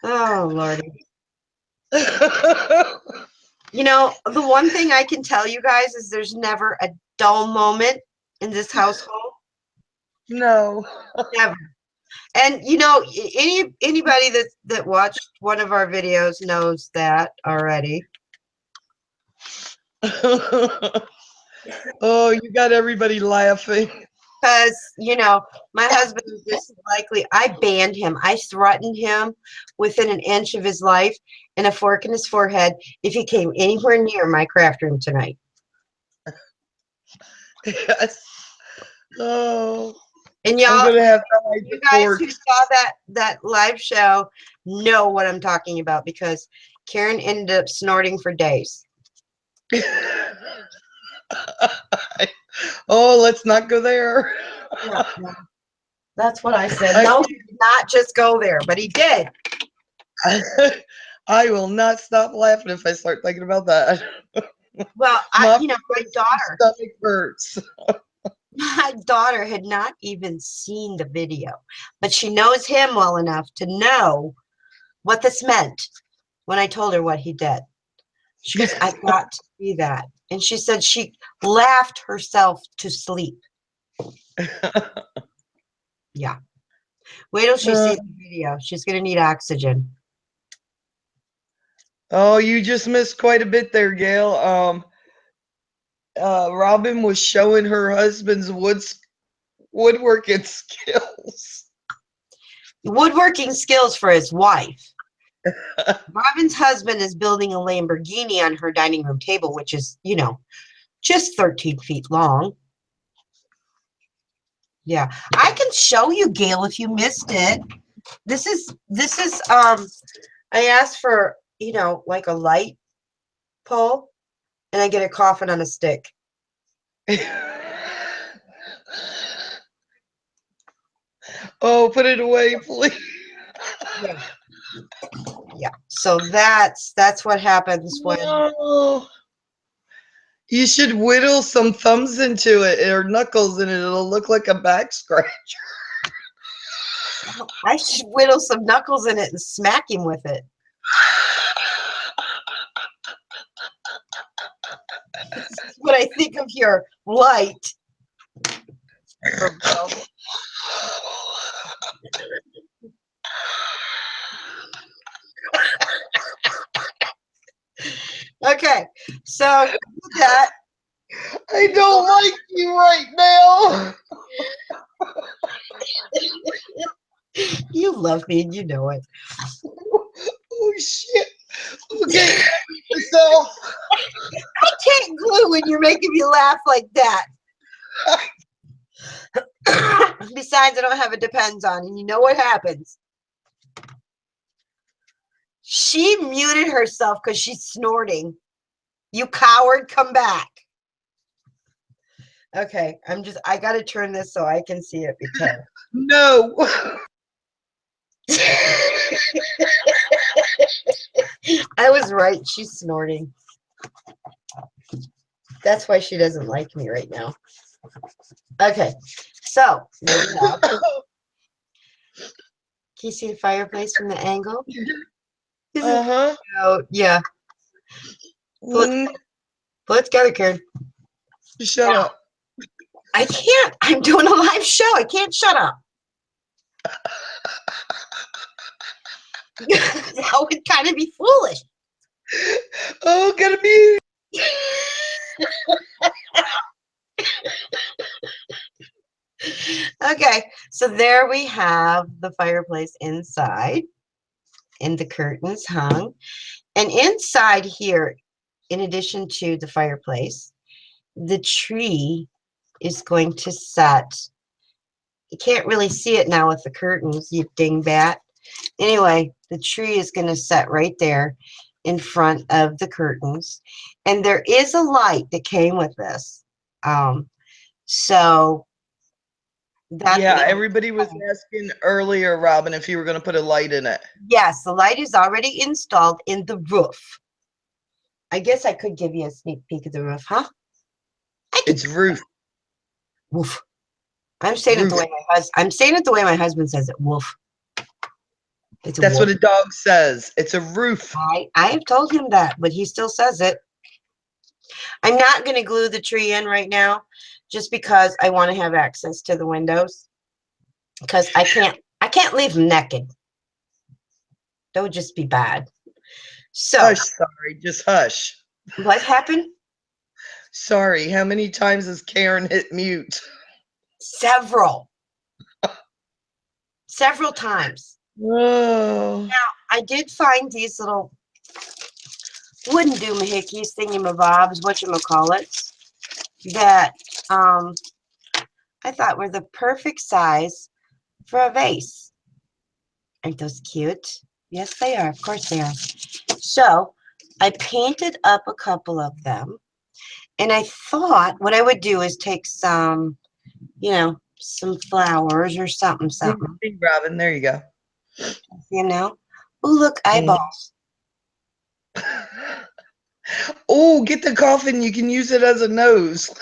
Oh, Lordy. The one thing I can tell you guys is there's never a dull moment in this household. No. Never. And, anybody that watched one of our videos knows that already. Oh, you got everybody laughing. Because, my husband is just likely, I banned him. I threatened him within an inch of his life and a fork in his forehead if he came anywhere near my craft room tonight. Yes. Oh, And I'm y'all, gonna have to hide you the guys who forks. saw that live show know what I'm talking about because Karen ended up snorting for days. Oh, let's not go there. Yeah, no, that's what I said. I, No, he did not just go there, but he did. I will not stop laughing if I start thinking about that. Well, My my daughter, stomach hurts. my daughter had not even seen the video, but she knows him well enough to know what this meant when I told her what he did. She goes, I got to see that. And she said she laughed herself to sleep. Yeah. Wait till she sees the video. She's going to need oxygen. Oh, you just missed quite a bit there, Gail. Robin was showing her husband's woodworking skills. Woodworking skills for his wife. Robin's husband is building a Lamborghini on her dining room table, which is, just 13 feet long. Yeah. I can show you, Gail, if you missed it. This is I asked for, like a light pole, and I get a coffin on a stick. Oh, put it away, please. Yeah. Yeah. So that's what happens when No. You should whittle some thumbs into it or knuckles and it'll look like a back scratch. I should whittle some knuckles in it and smack him with it. This is what I think of your light. Okay, so that I don't like you right now. you love me and you know it. Oh shit. Okay, so I can't glue when you're making me laugh like that. Besides, I don't have a depends on, and you know what happens. She muted herself because she's snorting. You coward, come back. Okay, I gotta turn this so I can see it because no. I was right. She's snorting. That's why she doesn't like me right now. Okay, so there we have. Can you see the fireplace from the angle? Uh-huh. Oh, yeah. Pull it together, Karen. Shut up. I can't. I'm doing a live show. I can't shut up. That would kind of be foolish. Oh, gotta be. Okay, so there we have the fireplace inside and the curtains hung. And inside here, in addition to the fireplace, the tree is going to set. You can't really see it now with the curtains, you dingbat. Anyway, the tree is going to set right there in front of the curtains. And there is a light that came with this. So that's Yeah, everybody was asking earlier, Robin, if you were going to put a light in it. yes, the light is already installed in the roof. I guess I could give you a sneak peek of the roof, huh? It's roof. Woof. I'm saying it the way my husband says it. Woof. It's a That's woof. what a dog says. It's a roof. I have told him that, but he still says it. I'm not going to glue the tree in right now, just because I want to have access to the windows. Because I can't leave them naked. That would just be bad. So Hush, sorry. Just hush. what happened? Sorry. How many times has Karen hit mute? Several times. Whoa. Now, I did find these little wooden doohickeys, thingamabobs, whatchamacallits, that I thought were the perfect size for a vase. Aren't those cute? Yes, they are. Of course they are. So I painted up a couple of them, and I thought what I would do is take some, some flowers or something, See, Robin, there you go. Oh, look, eyeballs. Oh, get the coffin. You can use it as a nose.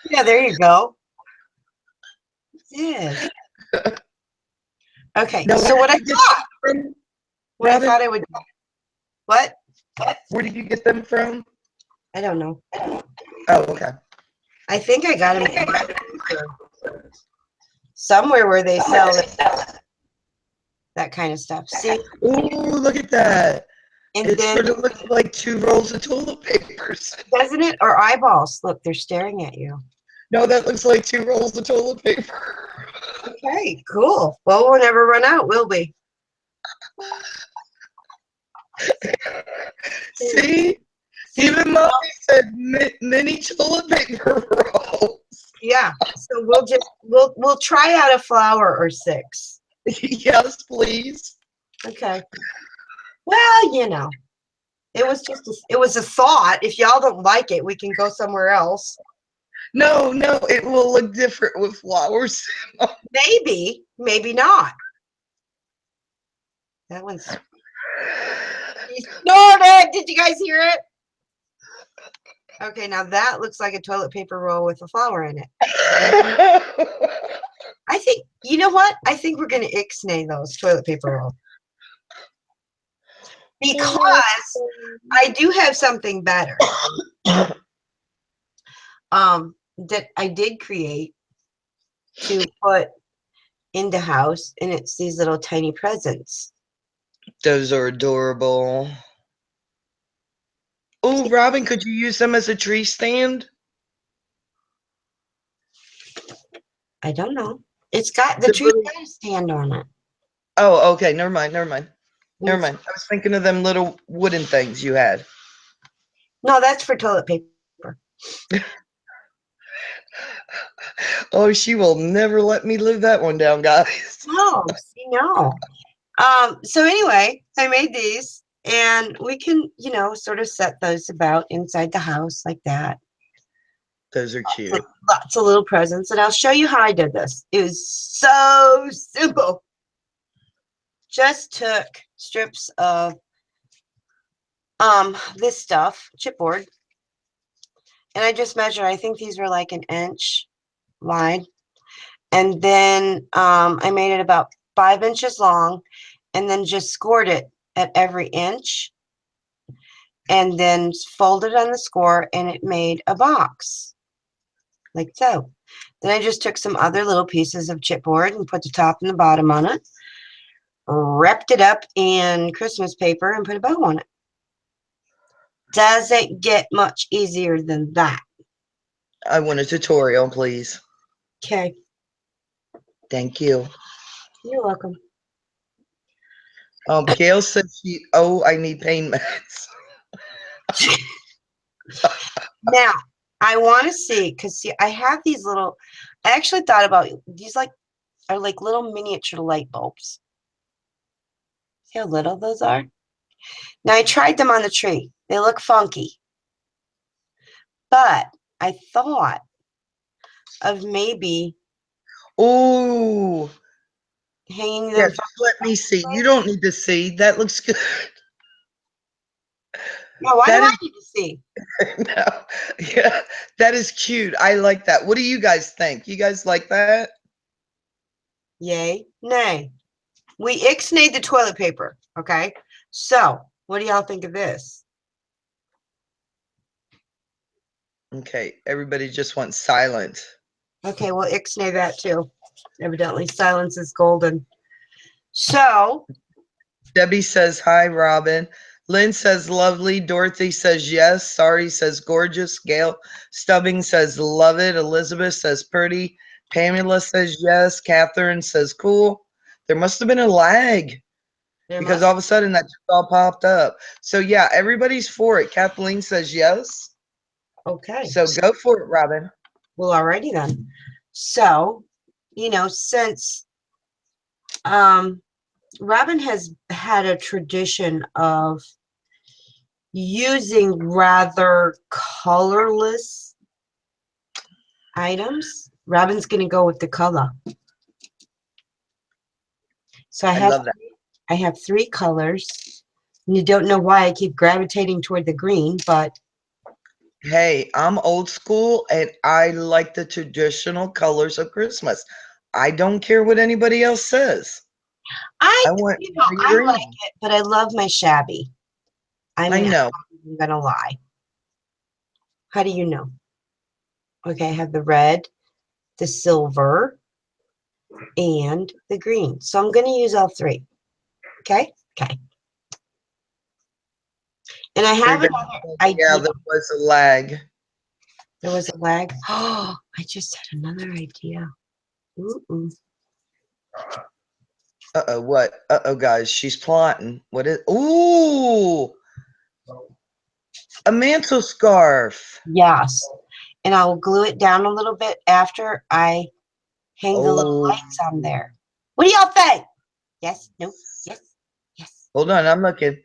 Yeah, there you go. Yes. Okay, Now, so what I Robin, thought I would, what? where did you get them from? I don't know. Oh, okay. I think I got them somewhere where they sell that kind of stuff. See? Oh, look at that. And It then, sort of looks like 2 rolls of toilet papers. doesn't it? Or eyeballs. Look, they're staring at you. No, that looks like 2 rolls of toilet paper. Okay, cool. Well, we'll never run out, will we? See? Even Mommy said mini toilet paper rolls. Yeah. So we'll try out a flower or 6. Yes, please. Okay. Well, it was a thought. If y'all don't like it, we can go somewhere else. No, it will look different with flowers. Maybe, maybe not. That one's. He snorted. Did you guys hear it? Okay, now that looks like a toilet paper roll with a flower in it. I think, you know what? I think we're going to ixnay those toilet paper rolls. Because I do have something better. That I did create to put in the house, and it's these little tiny presents. Those are adorable. Oh, Robin, could you use them as a tree stand? I don't know. It's got the tree got a stand on it. Oh, okay. Never mind. I was thinking of them little wooden things you had. No, that's for toilet paper. Oh, she will never let me live that one down, guys. No, see, no. So anyway, I made these, and we can, sort of set those about inside the house like that. Those are cute. Lots of little presents, and I'll show you how I did this. It was so simple. Just took strips of this stuff, chipboard, and I just measured. I think these were like an inch wide, and then I made it about 5 inches long, and then just scored it at every inch, and then folded on the score, and it made a box like so. Then I just took some other little pieces of chipboard and put the top and the bottom on it, wrapped it up in Christmas paper, and put a bow on it. Does it get much easier than that? I want a tutorial, please. Okay. Thank you. You're welcome. Gail says I need pain meds. Now, I want to see, because see, I have these little, I actually thought about these are like little miniature light bulbs. See how little those are? Now, I tried them on the tree. They look funky. But I thought of maybe Oh, hanging them. yeah, just let me see. You don't need to see. That looks good. No, why do I need to see? No, yeah, that is cute. I like that. What do you guys think? You guys like that? Yay, nay. We ixnayed the toilet paper, okay? So, what do y'all think of this? Okay, everybody just wants silent. Okay, well, ixnay that too. Evidently, silence is golden. So, Debbie says, hi, Robin. Lynn says, lovely. Dorothy says, yes. Sorry says, gorgeous. Gail Stubbing says, love it. Elizabeth says, pretty. Pamela says yes. Catherine says cool. There must have been a lag There because must. all of a sudden that just all popped up. So yeah, everybody's for it. Kathleen says yes. Okay. So go for it, Robin. Well, alrighty then. So, since Robin has had a tradition of using rather colorless items, Robin's going to go with the color. So I love that. I have 3 colors. And you don't know why I keep gravitating toward the green, but Hey, I'm old school and I like the traditional colors of Christmas. I don't care what anybody else says. I want green I like green. it, but I love my shabby. I'm I not know. even gonna lie. How do you know? Okay, I have the red, the silver, and the green. So I'm gonna use all 3. Okay? Okay. And I have Everybody another says, yeah, idea. there was a lag. There was a lag. Oh, I just had another idea. Ooh. Uh-oh, what? Uh-oh, guys, she's plotting. What is, ooh, a mantle scarf. Yes. And I'll glue it down a little bit after I hang the little Oh, lights on there. What do y'all think? Yes, no, yes, yes. hold on, I'm looking.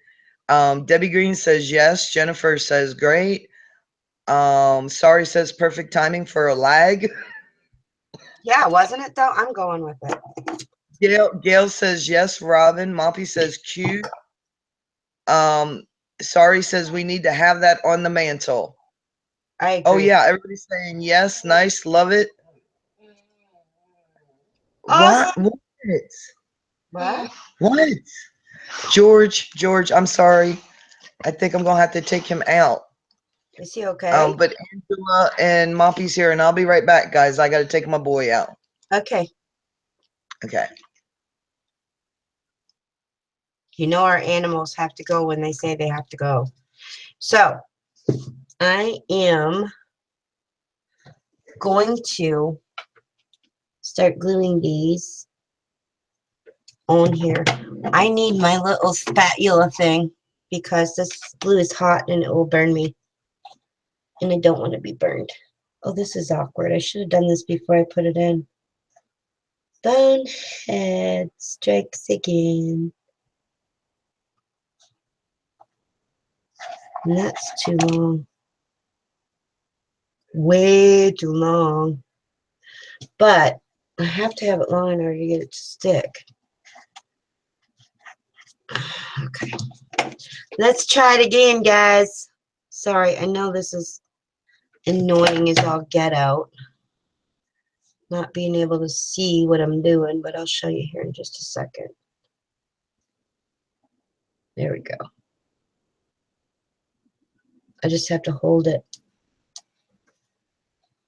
Debbie Green says yes. Jennifer says great. Sorry says perfect timing for a lag. Yeah, wasn't it though? I'm going with it. Gail says yes. Robin. Moppy says cute. Um, Sorry says we need to have that on the mantle. I Oh agree. yeah, everybody's saying yes. Nice, love it. Awesome. What? What? What? George, I'm sorry. I think I'm gonna have to take him out. Is he okay? But Angela and Moppy's here, and I'll be right back, guys. I got to take my boy out. Okay. Okay. Our animals have to go when they say they have to go. So I am going to start gluing these on here. I need my little spatula thing because this glue is hot and it will burn me. And I don't want to be burned. Oh, this is awkward. I should have done this before I put it in. Bonehead strikes again. And that's too long. Way too long. But I have to have it long in order to get it to stick. Okay. Let's try it again, guys. Sorry, I know this is annoying as all get out. Not being able to see what I'm doing, but I'll show you here in just a second. There we go. I just have to hold it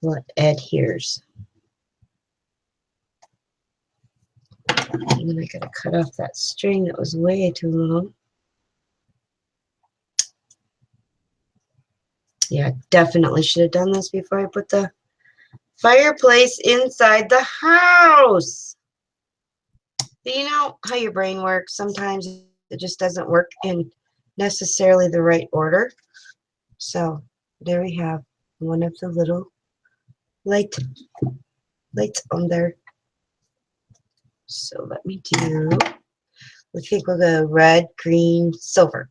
while it adheres. And then I gotta cut off that string that was way too long. Yeah, definitely should have done this before I put the fireplace inside the house. But you know how your brain works. Sometimes it just doesn't work in necessarily the right order. So there we have one of the little lights on there. So let me do, I think we'll go red, green, silver.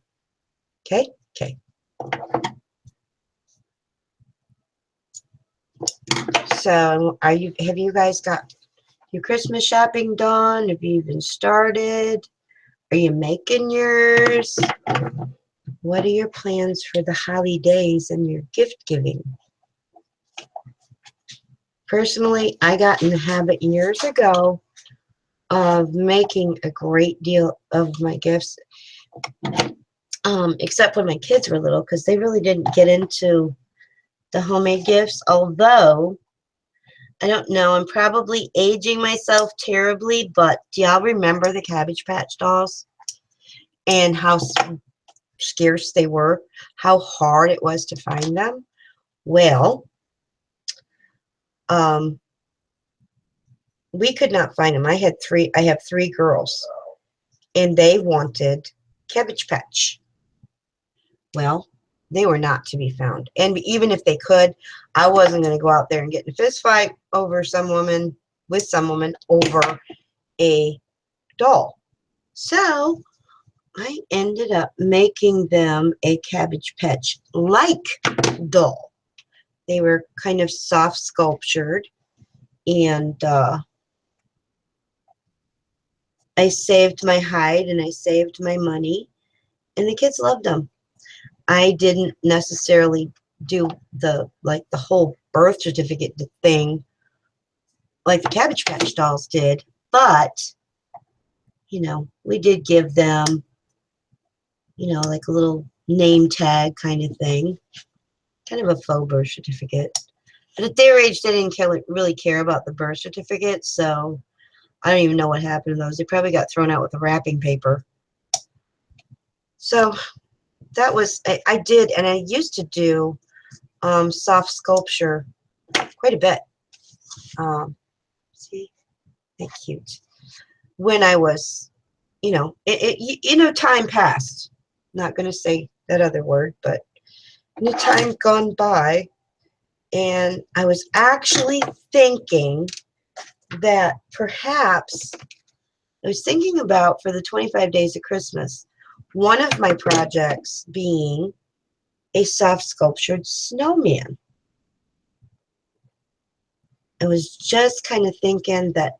Okay, okay. So have you guys got your Christmas shopping done? Have you even started? Are you making yours? What are your plans for the holidays and your gift giving? Personally, I got in the habit years ago of making a great deal of my gifts, except when my kids were little, because they really didn't get into the homemade gifts. Although, I don't know, I'm probably aging myself terribly, but do y'all remember the Cabbage Patch dolls and how scarce they were, how hard it was to find them? Well, we could not find them. I have three girls, and they wanted Cabbage Patch. Well, they were not to be found. And even if they could, I wasn't going to go out there and get in a fist fight over with some woman over a doll. So I ended up making them a Cabbage Patch like doll. They were kind of soft sculptured, and I saved my hide and I saved my money, and the kids loved them. I didn't necessarily do the whole birth certificate thing like the Cabbage Patch dolls did, but we did give them like a little name tag kind of thing, kind of a faux birth certificate. But at their age, they didn't really care about the birth certificate, so I don't even know what happened to those. They probably got thrown out with the wrapping paper. So that was, I did, and I used to do soft sculpture quite a bit. See, they're cute. When I was, time passed. Not going to say that other word, but the time gone by, and I was actually thinking that perhaps I was thinking about for the 25 days of Christmas, one of my projects being a soft sculptured snowman. I was just kind of thinking that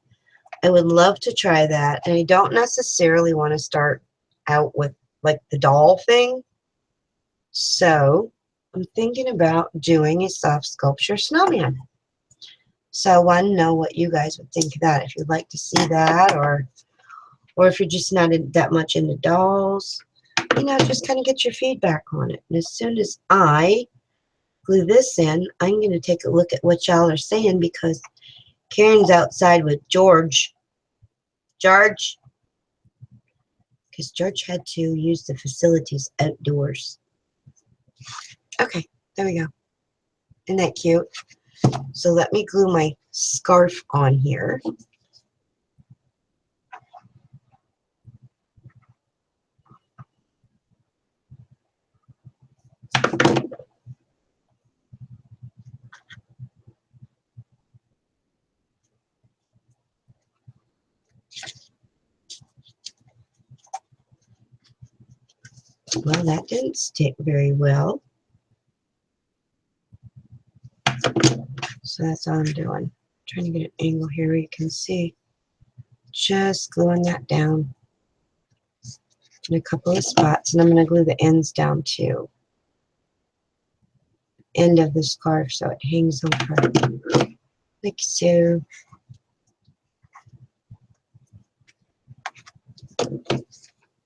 I would love to try that, and I don't necessarily want to start out with like the doll thing. So I'm thinking about doing a soft sculpture snowman. So I want to know what you guys would think of that. If you'd like to see that, or if you're just not that much into dolls, just kind of get your feedback on it. And as soon as I glue this in, I'm going to take a look at what y'all are saying, because Karen's outside with George. George, because George had to use the facilities outdoors. Okay, there we go. Isn't that cute? So let me glue my scarf on here. Well, that didn't stick very well. So that's all I'm doing. Trying to get an angle here where you can see. Just gluing that down in a couple of spots, and I'm going to glue the ends down too. End of the scarf so it hangs over like so.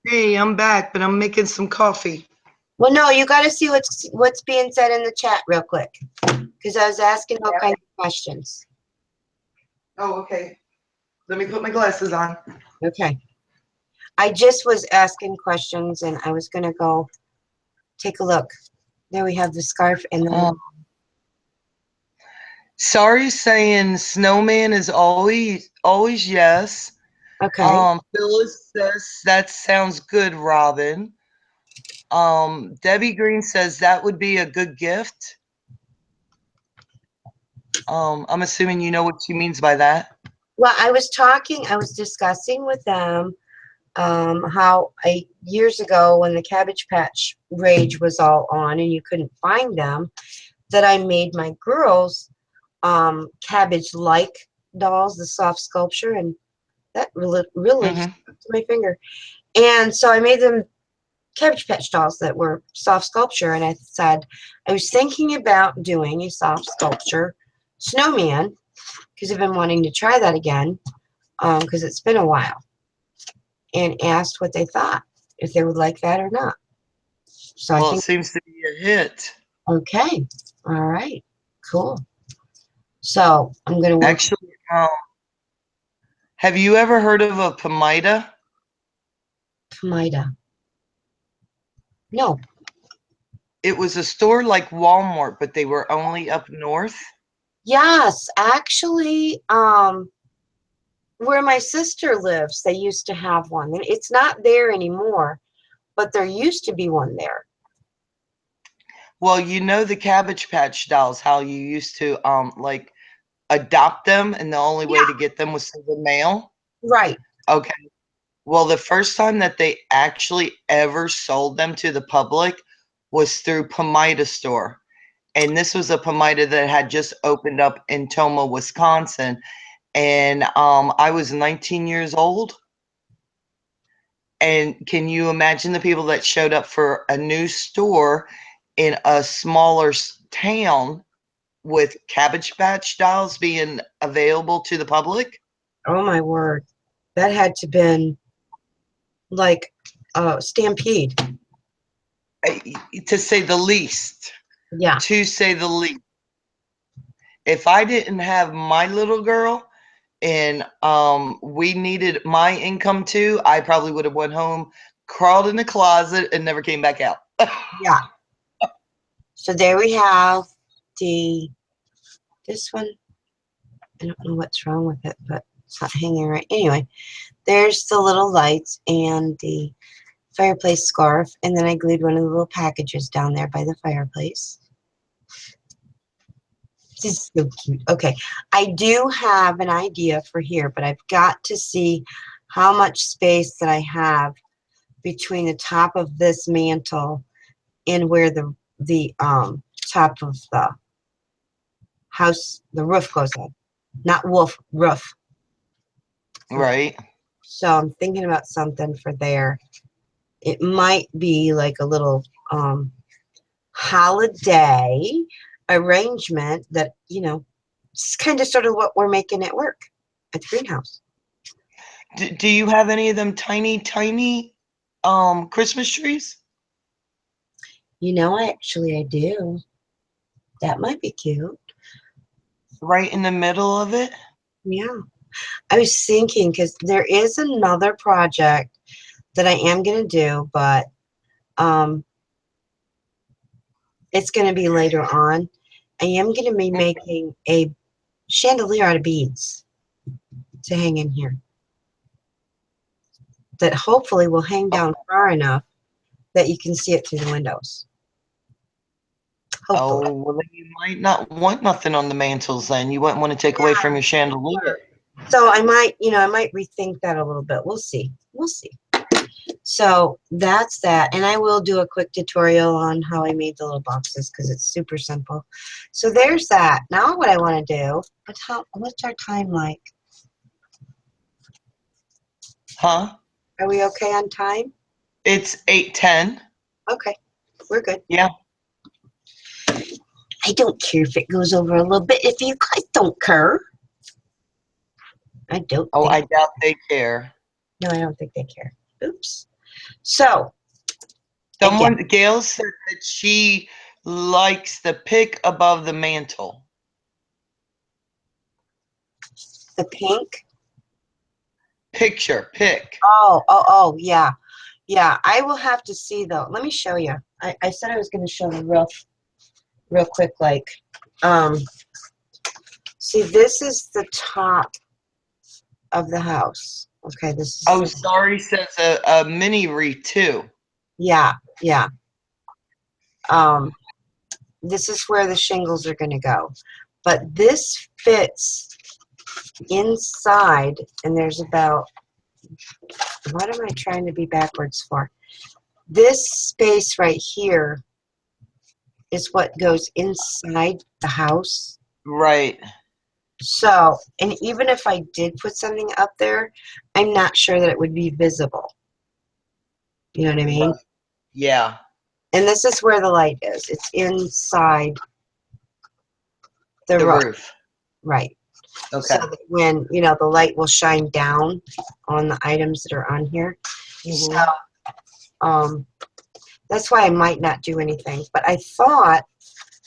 Hey, I'm back, but I'm making some coffee. Well, no, you got to see what's being said in the chat real quick, because I was asking all kinds of questions. Oh, okay. Let me put my glasses on. Okay. I just was asking questions, and I was going to go take a look. There we have the scarf and the Sorry, saying snowman is always yes. okay. Phyllis says that sounds good, Robin. Debbie Green says that would be a good gift. I'm assuming you know what she means by that. Well, I was discussing with them how years ago when the Cabbage Patch rage was all on and you couldn't find them, that I made my girls cabbage-like dolls, the soft sculpture, and that really stuck to my finger. And so I made them Cabbage Patch dolls that were soft sculpture, and I said I was thinking about doing a soft sculpture snowman, because I've been wanting to try that again, because it's been a while, and asked what they thought, if they would like that or not. So Well, I think it seems to be a hit. okay, all right, cool. So I'm going to work. Actually, have you ever heard of a Pomida? Pomida. No. It was a store like Walmart, but they were only up north. Yes, actually, where my sister lives, they used to have one. It's not there anymore, but there used to be one there. Well, you know the Cabbage Patch dolls, how you used to like adopt them, and the only way Yeah. to get them was through the mail. Right. Okay. Well, the first time that they actually ever sold them to the public was through Pomida store. And this was a Pomida that had just opened up in Toma, Wisconsin. And I was 19 years old. And can you imagine the people that showed up for a new store in a smaller town with Cabbage Patch dolls being available to the public? Oh my word. That had to been like stampede. To say the least. Yeah. To say the least. If I didn't have my little girl and we needed my income too, I probably would have went home, crawled in the closet, and never came back out. Yeah. So there we have this one. I don't know what's wrong with it, but it's not hanging right. Anyway, there's the little lights and the fireplace scarf, and then I glued one of the little packages down there by the fireplace. This is so cute. Okay, I do have an idea for here, but I've got to see how much space that I have between the top of this mantle and where the top of the house, the roof goes in. Not wolf, roof. Right. So I'm thinking about something for there. It might be like a little holiday arrangement that, it's kind of sort of what we're making it work at the greenhouse. Do you have any of them tiny, tiny Christmas trees? I do. That might be cute. Right in the middle of it? Yeah. I was thinking, because there is another project that I am going to do, but it's going to be later on. I am going to be making a chandelier out of beads to hang in here that hopefully will hang down far enough that you can see it through the windows. Hopefully. Oh, well, then you might not want nothing on the mantles then. You wouldn't want to take away from your chandelier. So I might rethink that a little bit. We'll see. We'll see. So that's that. And I will do a quick tutorial on how I made the little boxes because it's super simple. So there's that. Now what I want to do, what's our time like? Huh? Are we okay on time? It's 8:10. Okay. We're good. Yeah. I don't care if it goes over a little bit. If you guys don't care. I don't Oh, I think. doubt they care. No, I don't think they care. Oops. So, Gail said that she likes the pick above the mantle. the pink. Pick. Oh, yeah. Yeah, I will have to see, though. Let me show you. I said I was going to show the roof real quick, like, see, this is the top of the house. Okay, this is. Oh, sorry says a mini wreath, too. Yeah. This is where the shingles are going to go. But this fits inside, and there's about, what am I trying to be backwards for? This space right here is what goes inside the house. Right. So, and even if I did put something up there, I'm not sure that it would be visible. You know what I mean? Yeah. And this is where the light is. It's inside the roof. Right. Okay. So that when, the light will shine down on the items that are on here. Mm-hmm. So, that's why I might not do anything. But I thought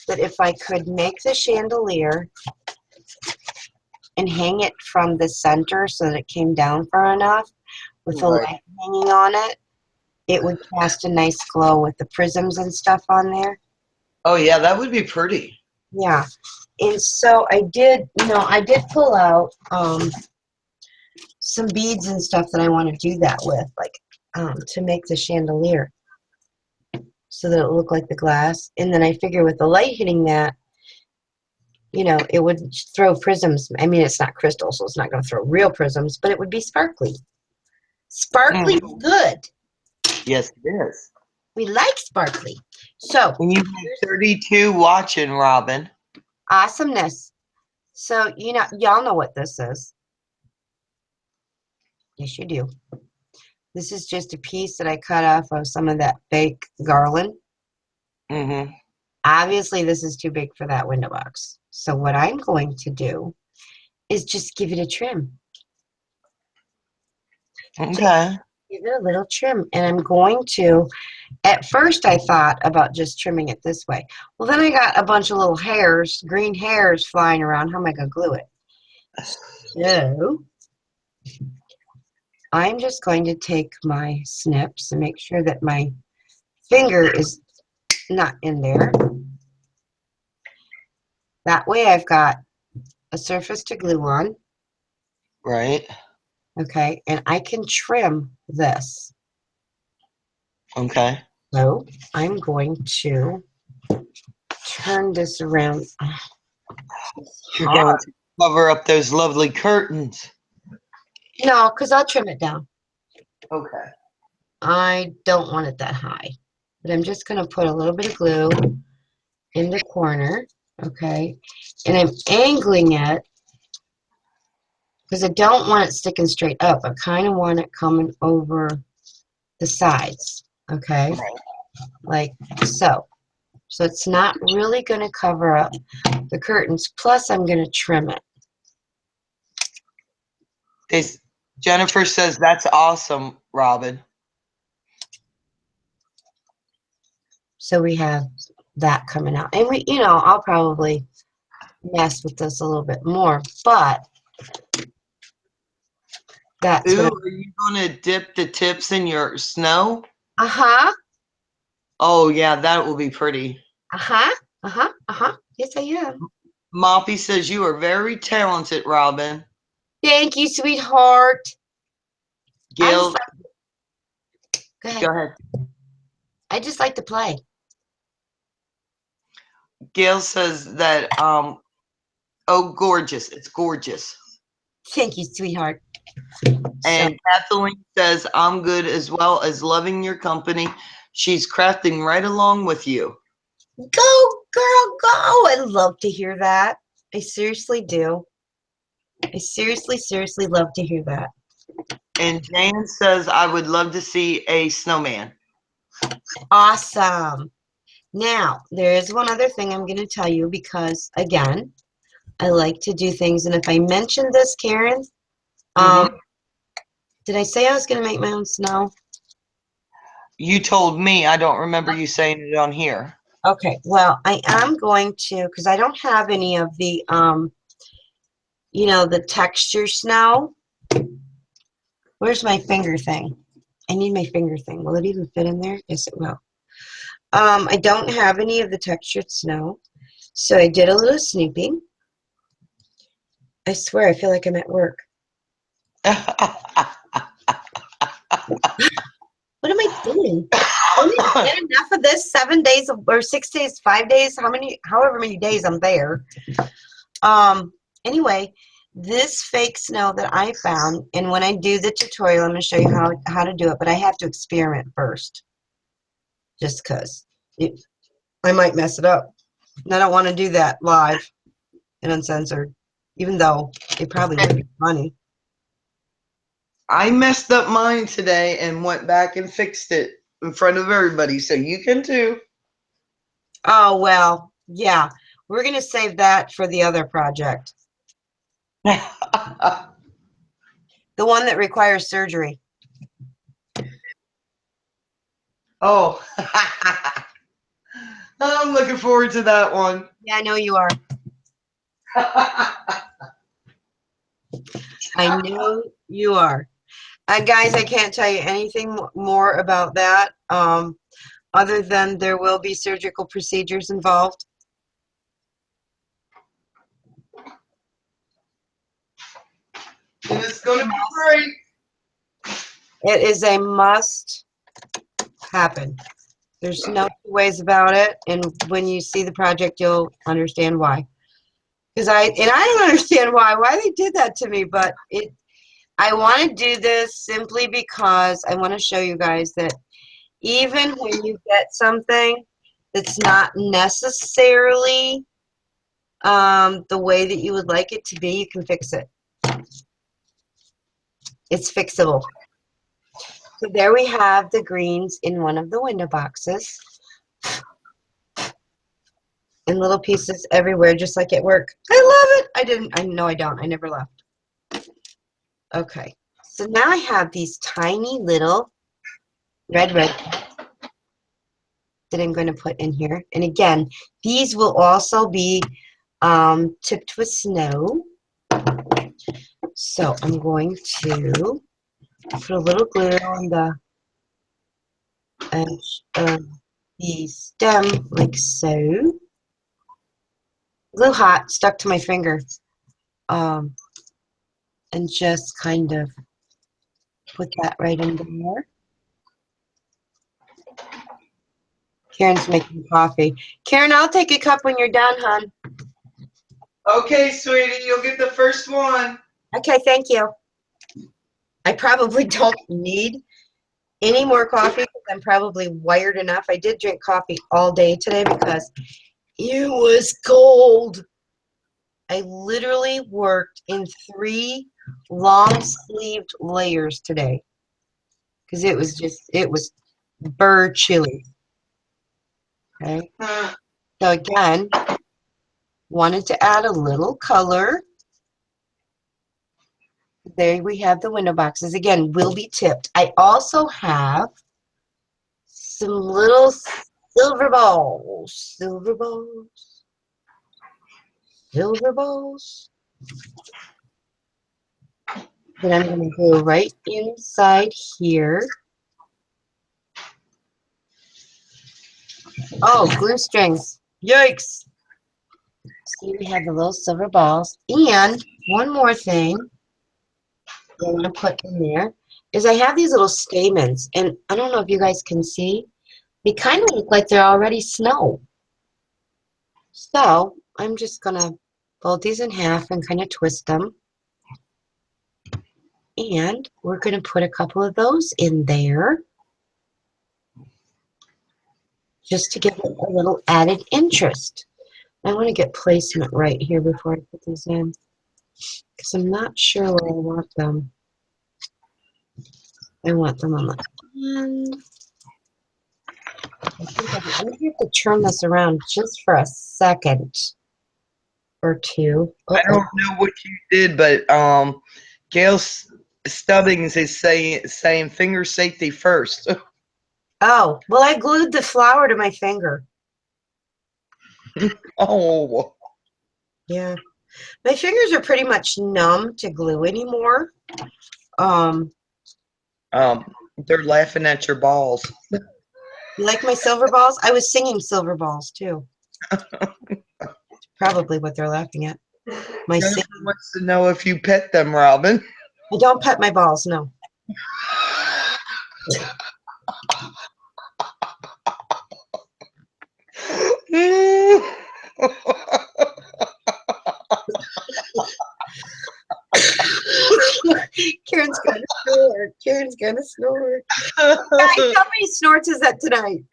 that if I could make the chandelier and hang it from the center so that it came down far enough with the light hanging on it, it would cast a nice glow with the prisms and stuff on there. Oh, yeah, that would be pretty. Yeah. And so I did pull out some beads and stuff that I want to do that with, like to make the chandelier so that it look like the glass. And then I figure with the light hitting that, you know, it would throw prisms. I mean, it's not crystal, so it's not going to throw real prisms, but it would be sparkly. Sparkly is good. Yes, it is. We like sparkly. So, And you have 32 watching, Robin. awesomeness. So, you know, y'all know what this is. Yes, you do. This is just a piece that I cut off of some of that fake garland. Mm-hmm. Obviously, this is too big for that window box. So what I'm going to do is just give it a trim. Okay. Give it a little trim. And I'm going to, at first I thought about just trimming it this way. Well, then I got a bunch of little hairs, green hairs flying around. How am I going to glue it? So I'm just going to take my snips and make sure that my finger is not in there. That way I've got a surface to glue on. Right. Okay, and I can trim this. Okay. So I'm going to turn this around. You're going to cover up those lovely curtains. No, because I'll trim it down. Okay. I don't want it that high. But I'm just going to put a little bit of glue in the corner. Okay, and I'm angling it because I don't want it sticking straight up. I kind of want it coming over the sides. Okay, like so. So it's not really going to cover up the curtains. Plus, I'm going to trim it. Jennifer says that's awesome, Robin. So we have that coming out. And we, you know, I'll probably mess with this a little bit more, but that's Ooh, what are you going to dip the tips in your snow? Uh-huh. Oh, yeah, that will be pretty. Uh-huh. Uh-huh. Uh-huh. Yes, I am. Moppy says you are very talented, Robin. Thank you, sweetheart. Gail, Go ahead. go ahead. I just like to play. Gail says that, oh, gorgeous. It's gorgeous. Thank you, sweetheart. And Kathleen says, I'm good as well as loving your company. She's crafting right along with you. Go, girl, go. I love to hear that. I seriously do. I seriously love to hear that. And Jan says, I would love to see a snowman. Awesome. Now, there is one other thing I'm going to tell you because, again, I like to do things. And if I mentioned this, Karen, did I say I was going to make my own snow? You told me. I don't remember you saying it on here. Okay, well, I am going to, because I don't have any of the, you know, the texture snow. Where's my finger thing? I need my finger thing. Will it even fit in there? Yes, it will. I don't have any of the textured snow, so I did a little snooping. I swear, I feel like I'm at work. What am I doing? I didn't get enough of this 7 days or 6 days, 5 days, however many days I'm there. Anyway, this fake snow that I found, and when I do the tutorial, I'm going to show you how to do it, but I have to experiment first, just because I might mess it up. And I don't want to do that live and uncensored, even though it probably would be funny. I messed up mine today and went back and fixed it in front of everybody, so you can too. Oh, well, yeah. We're going to save that for the other project. The one that requires surgery. Oh. I'm looking forward to that one. Yeah, I know you are. I know you are. Guys, I can't tell you anything more about that other than there will be surgical procedures involved. And it's going to be great. It is a must happen. There's no two ways about it, and when you see the project, you'll understand why. Because I don't understand why they did that to me, but I want to do this simply because I want to show you guys that even when you get something that's not necessarily the way that you would like it to be, you can fix it. It's fixable. So there we have the greens in one of the window boxes. And little pieces everywhere, just like at work. I love it. I don't. I never left. Okay. So now I have these tiny little red that I'm going to put in here. And again, these will also be tipped with snow. So I'm going to put a little glue on the edge of the stem like so. Glue hot, stuck to my finger. And just kind of put that right in there. Karen's making coffee. Karen, I'll take a cup when you're done, hon. Okay, sweetie, you'll get the first one. Okay, thank you. I probably don't need any more coffee because I'm probably wired enough. I did drink coffee all day today because it was cold. I literally worked in 3 long-sleeved layers today because it was bird chilly. Okay. So again, wanted to add a little color. There we have the window boxes. Again, will be tipped. I also have some little silver balls. Silver balls. Silver balls. That I'm going to go right inside here. Oh, glue strings. Yikes. See, we have the little silver balls. And one more thing I'm going to put in there is I have these little stamens. And I don't know if you guys can see. They kind of look like they're already snow. So I'm just going to fold these in half and kind of twist them. And we're going to put a couple of those in there just to give it a little added interest. I want to get placement right here before I put these in because I'm not sure where I want them. I want them on the end. I think I'm going to have to turn this around just for a second or two. I don't know what you did, but Gail Stubbings is saying finger safety first. Oh, well, I glued the flower to my finger. Oh. Yeah. My fingers are pretty much numb to glue anymore. They're laughing at your balls. You like my silver balls? I was singing silver balls too. Probably what they're laughing at. My Jennifer wants to know if you pet them, Robin. I don't pet my balls, no. Karen's gonna snort. Karen's gonna snort. Guys, how many snorts is that tonight?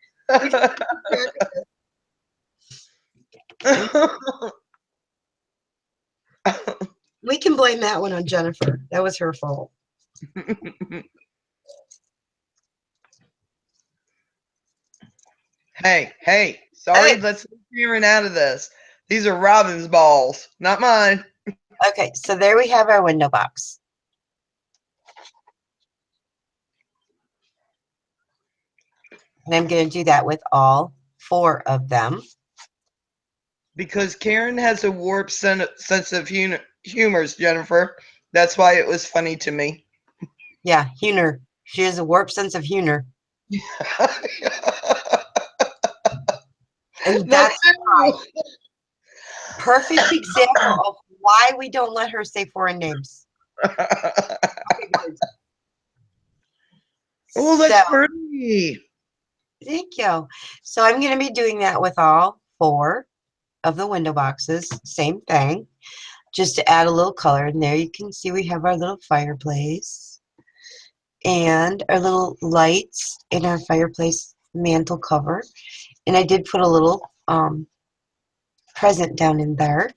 We can blame that one on Jennifer. That was her fault. Hey, sorry, let's leave Karen out of this. These are Robin's balls, not mine. Okay, so there we have our window box. And I'm going to do that with all 4 of them. Because Karen has a warped sense of humor, Jennifer. That's why it was funny to me. Yeah, humor. She has a warped sense of humor. And that's why. Perfect example of why we don't let her say foreign names. Okay, good. Oh, So, that's pretty. thank you. So I'm going to be doing that with all 4 of the window boxes. Same thing, just to add a little color. And there you can see we have our little fireplace and our little lights in our fireplace mantle cover. And I did put a little present down in there.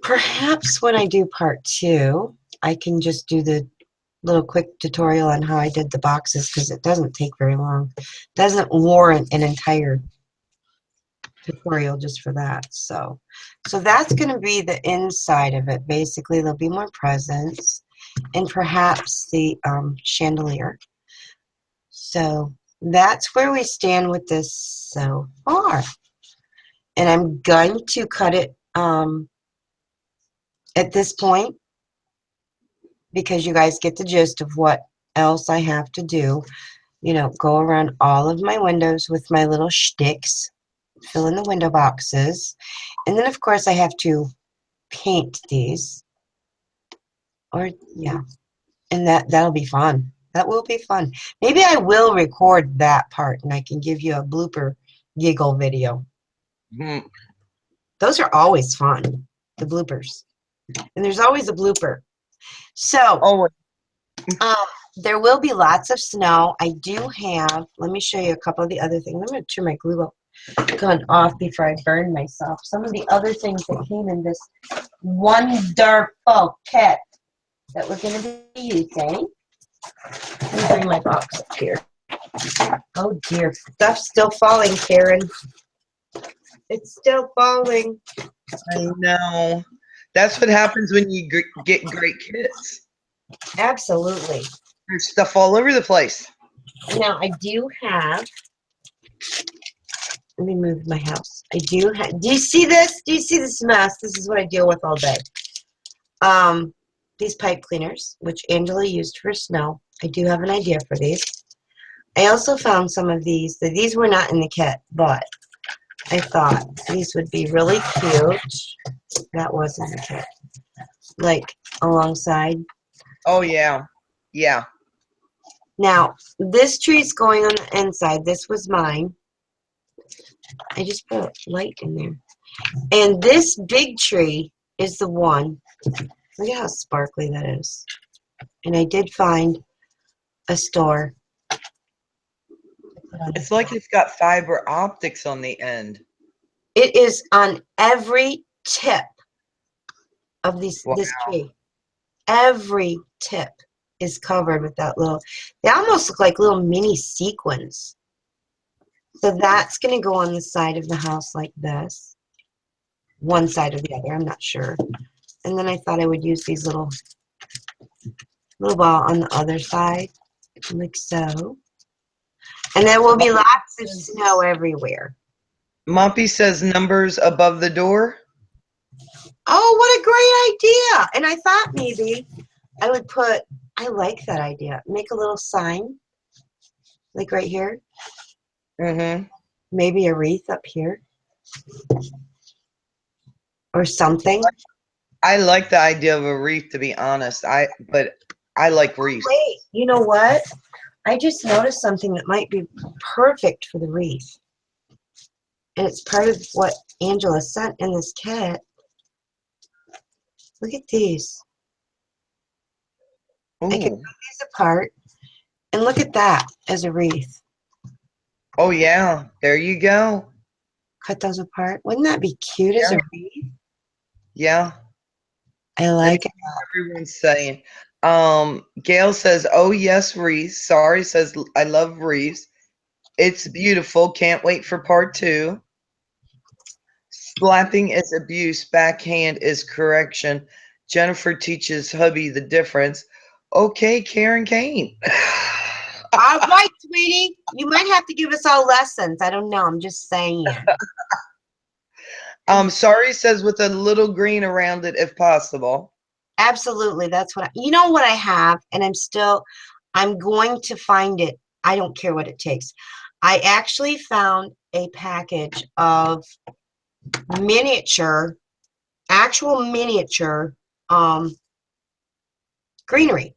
Perhaps when I do part 2, I can just do the little quick tutorial on how I did the boxes because it doesn't take very long. Doesn't warrant an entire tutorial just for that. So that's going to be the inside of it. Basically, there'll be more presents and perhaps the chandelier. So that's where we stand with this so far. And I'm going to cut it at this point because you guys get the gist of what else I have to do. You know, go around all of my windows with my little shticks, fill in the window boxes, and then of course I have to paint these. Or yeah, and that'll be fun. That will be fun. Maybe I will record that part and I can give you a blooper giggle video. Mhm. Those are always fun, the bloopers. And there's always a blooper. So, Oh, um, there will be lots of snow. I do have, let me show you a couple of the other things. I'm going to turn my glue gun off before I burn myself. Some of the other things that came in this wonderful kit that we're going to be using. Let me bring my box up here. Oh dear, stuff's still falling, Karen. It's still falling. I know. That's what happens when you get great kits. Absolutely. There's stuff all over the place. Now I do have. Let me move my house. I do have. Do you see this? Do you see this mess? This is what I deal with all day. These pipe cleaners, which Angela used for snow. I do have an idea for these. I also found some of these. These were not in the kit, but I thought these would be really cute. That was in the kit. Like alongside. Oh, yeah. Yeah. Now, this tree's going on the inside. This was mine. I just put a light in there. And this big tree is the one. Look at how sparkly that is. And I did find a store. It's like it's got fiber optics on the end. It is on every tip of this Wow. tree. Every tip is covered with that little, they almost look like little mini sequins. So that's going to go on the side of the house like this. One side or the other, I'm not sure. And then I thought I would use these little ball on the other side, like so. And there will be lots of snow everywhere. Moppy says numbers above the door. Oh, what a great idea. And I thought maybe I would put, I like that idea. Make a little sign, like right here. Mm-hmm. Maybe a wreath up here. Or something. I like the idea of a wreath, to be honest. But I like wreaths. Wait, you know what? I just noticed something that might be perfect for the wreath. And it's part of what Angela sent in this kit. Look at these. I could cut Ooh. these apart and look at that as a wreath. Oh, yeah. There you go. Cut those apart. Wouldn't that be cute as a Yeah. wreath? Yeah. I Let me like see it. what everyone's saying. Gail says, "Oh yes, wreaths." Sorry says, "I love wreaths. It's beautiful. Can't wait for part 2." Slapping is abuse. Backhand is correction. Jennifer teaches hubby the difference. Okay, Karen Kane. All right, sweetie. You might have to give us all lessons. I don't know. I'm just saying. Sorry says with a little green around it if possible. Absolutely. That's what you know what I have, and I'm going to find it. I don't care what it takes. I actually found a package of miniature, actual miniature greenery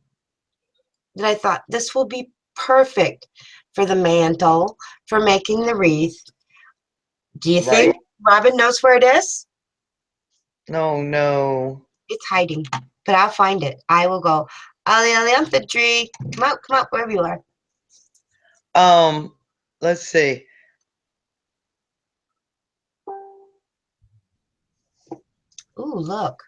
that I thought this will be perfect for the mantle, for making the wreath. Do you Right. think Robin knows where it is? No, no. It's hiding, but I'll find it. I will go, Ollie, Ollie, infantry. Come out, wherever you are. Um, let's see. Ooh, look.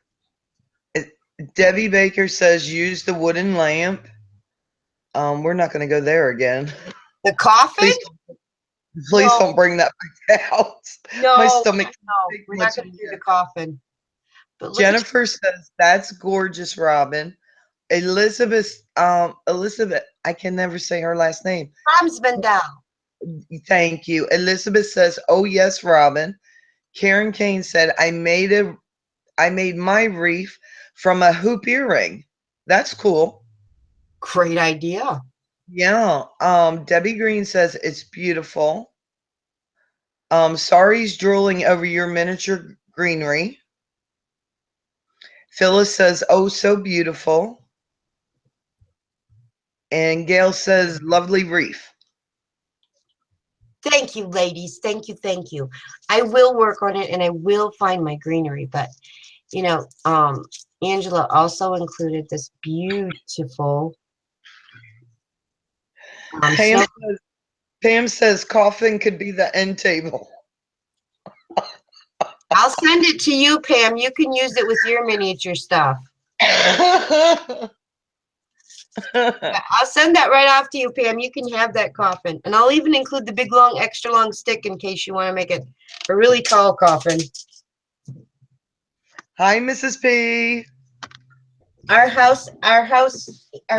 Debbie Baker says use the wooden lamp. We're not going to go there again. The coffin? Please, please No, don't bring that back out. My no, stomach no. can't take We're not much going to do the meat. coffin. But look at Jennifer says that's gorgeous, Robin. Elizabeth, I can never say her last name. Tom's been down. Thank you. Elizabeth says, "Oh yes, Robin." Karen Kane said, I made my wreath from a hoop earring. That's cool. Great idea. Yeah. Debbie Green says it's beautiful. Sari's drooling over your miniature greenery. Phyllis says, "Oh, so beautiful." And Gail says, "Lovely wreath." Thank you, ladies. Thank you, thank you. I will work on it and I will find my greenery, but you know, Angela also included this beautiful Pam snow. says, Pam says coffin could be the end table. I'll send it to you, Pam. You can use it with your miniature stuff. I'll send that right off to you, Pam. You can have that coffin. And I'll even include the big, long, extra long stick in case you want to make it a really tall coffin. Hi, Mrs. P. Our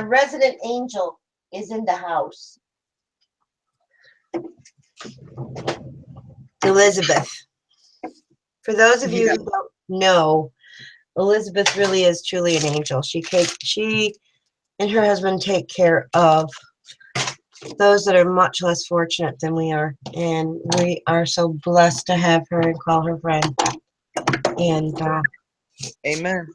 resident angel is in the house. Elizabeth. For those of you Yeah. who don't know, Elizabeth really is truly an angel. She and her husband take care of those that are much less fortunate than we are. And we are so blessed to have her and call her friend. And, Amen.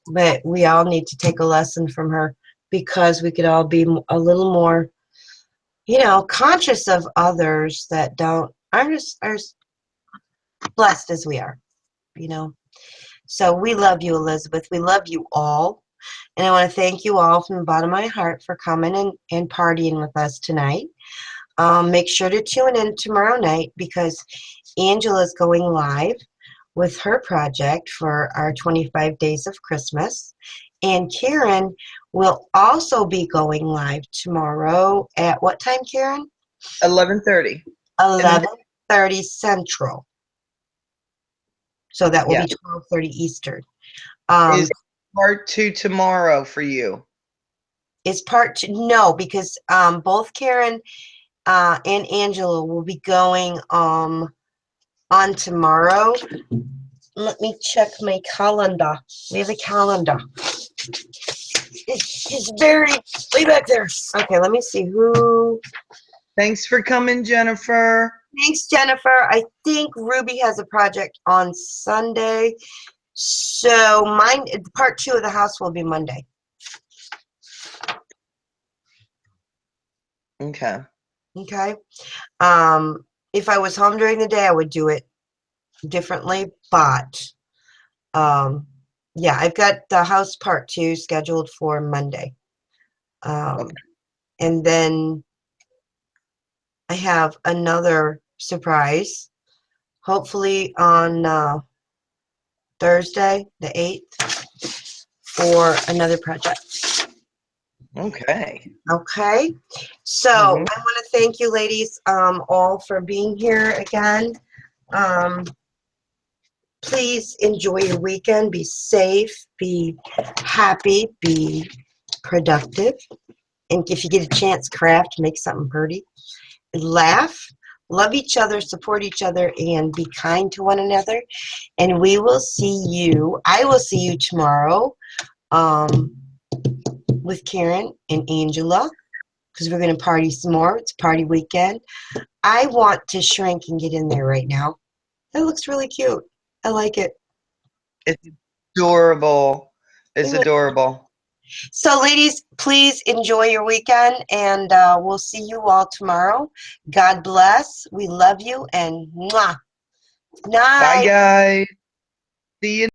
but we all need to take a lesson from her because we could all be a little more, conscious of others that aren't as blessed as we are. So we love you, Elizabeth. We love you all. And I want to thank you all from the bottom of my heart for coming and partying with us tonight. Make sure to tune in tomorrow night because Angela's going live with her project for our 25 Days of Christmas. And Karen will also be going live tomorrow at what time, Karen? 11:30. 11:30 Central. So that will Yeah. be 12:30 Eastern. Is part 2 tomorrow for you? Is part 2? No, because both Karen and Angela will be going on tomorrow. Let me check my calendar. We have a calendar. It's buried way back there. Okay, let me see who. Thanks for coming, Jennifer. Thanks, Jennifer. I think Ruby has a project on Sunday. So part 2 of the house will be Monday. Okay. Okay. If I was home during the day, I would do it differently, but yeah, I've got the house part 2 scheduled for Monday. Okay. And then I have another surprise, hopefully on Thursday, the 8th, for another project. Okay. Okay. So I want to thank you ladies all for being here again. Please enjoy your weekend. Be safe, be happy, be productive. And if you get a chance, craft, make something pretty. Laugh, love each other, support each other, and be kind to one another. And I will see you tomorrow with Karen and Angela because we're going to party some more. It's party weekend. I want to shrink and get in there right now. That looks really cute. I like it. It's adorable. It's adorable. So, ladies, please enjoy your weekend, and we'll see you all tomorrow. God bless. We love you, and mwah. Bye, Night. guys. See you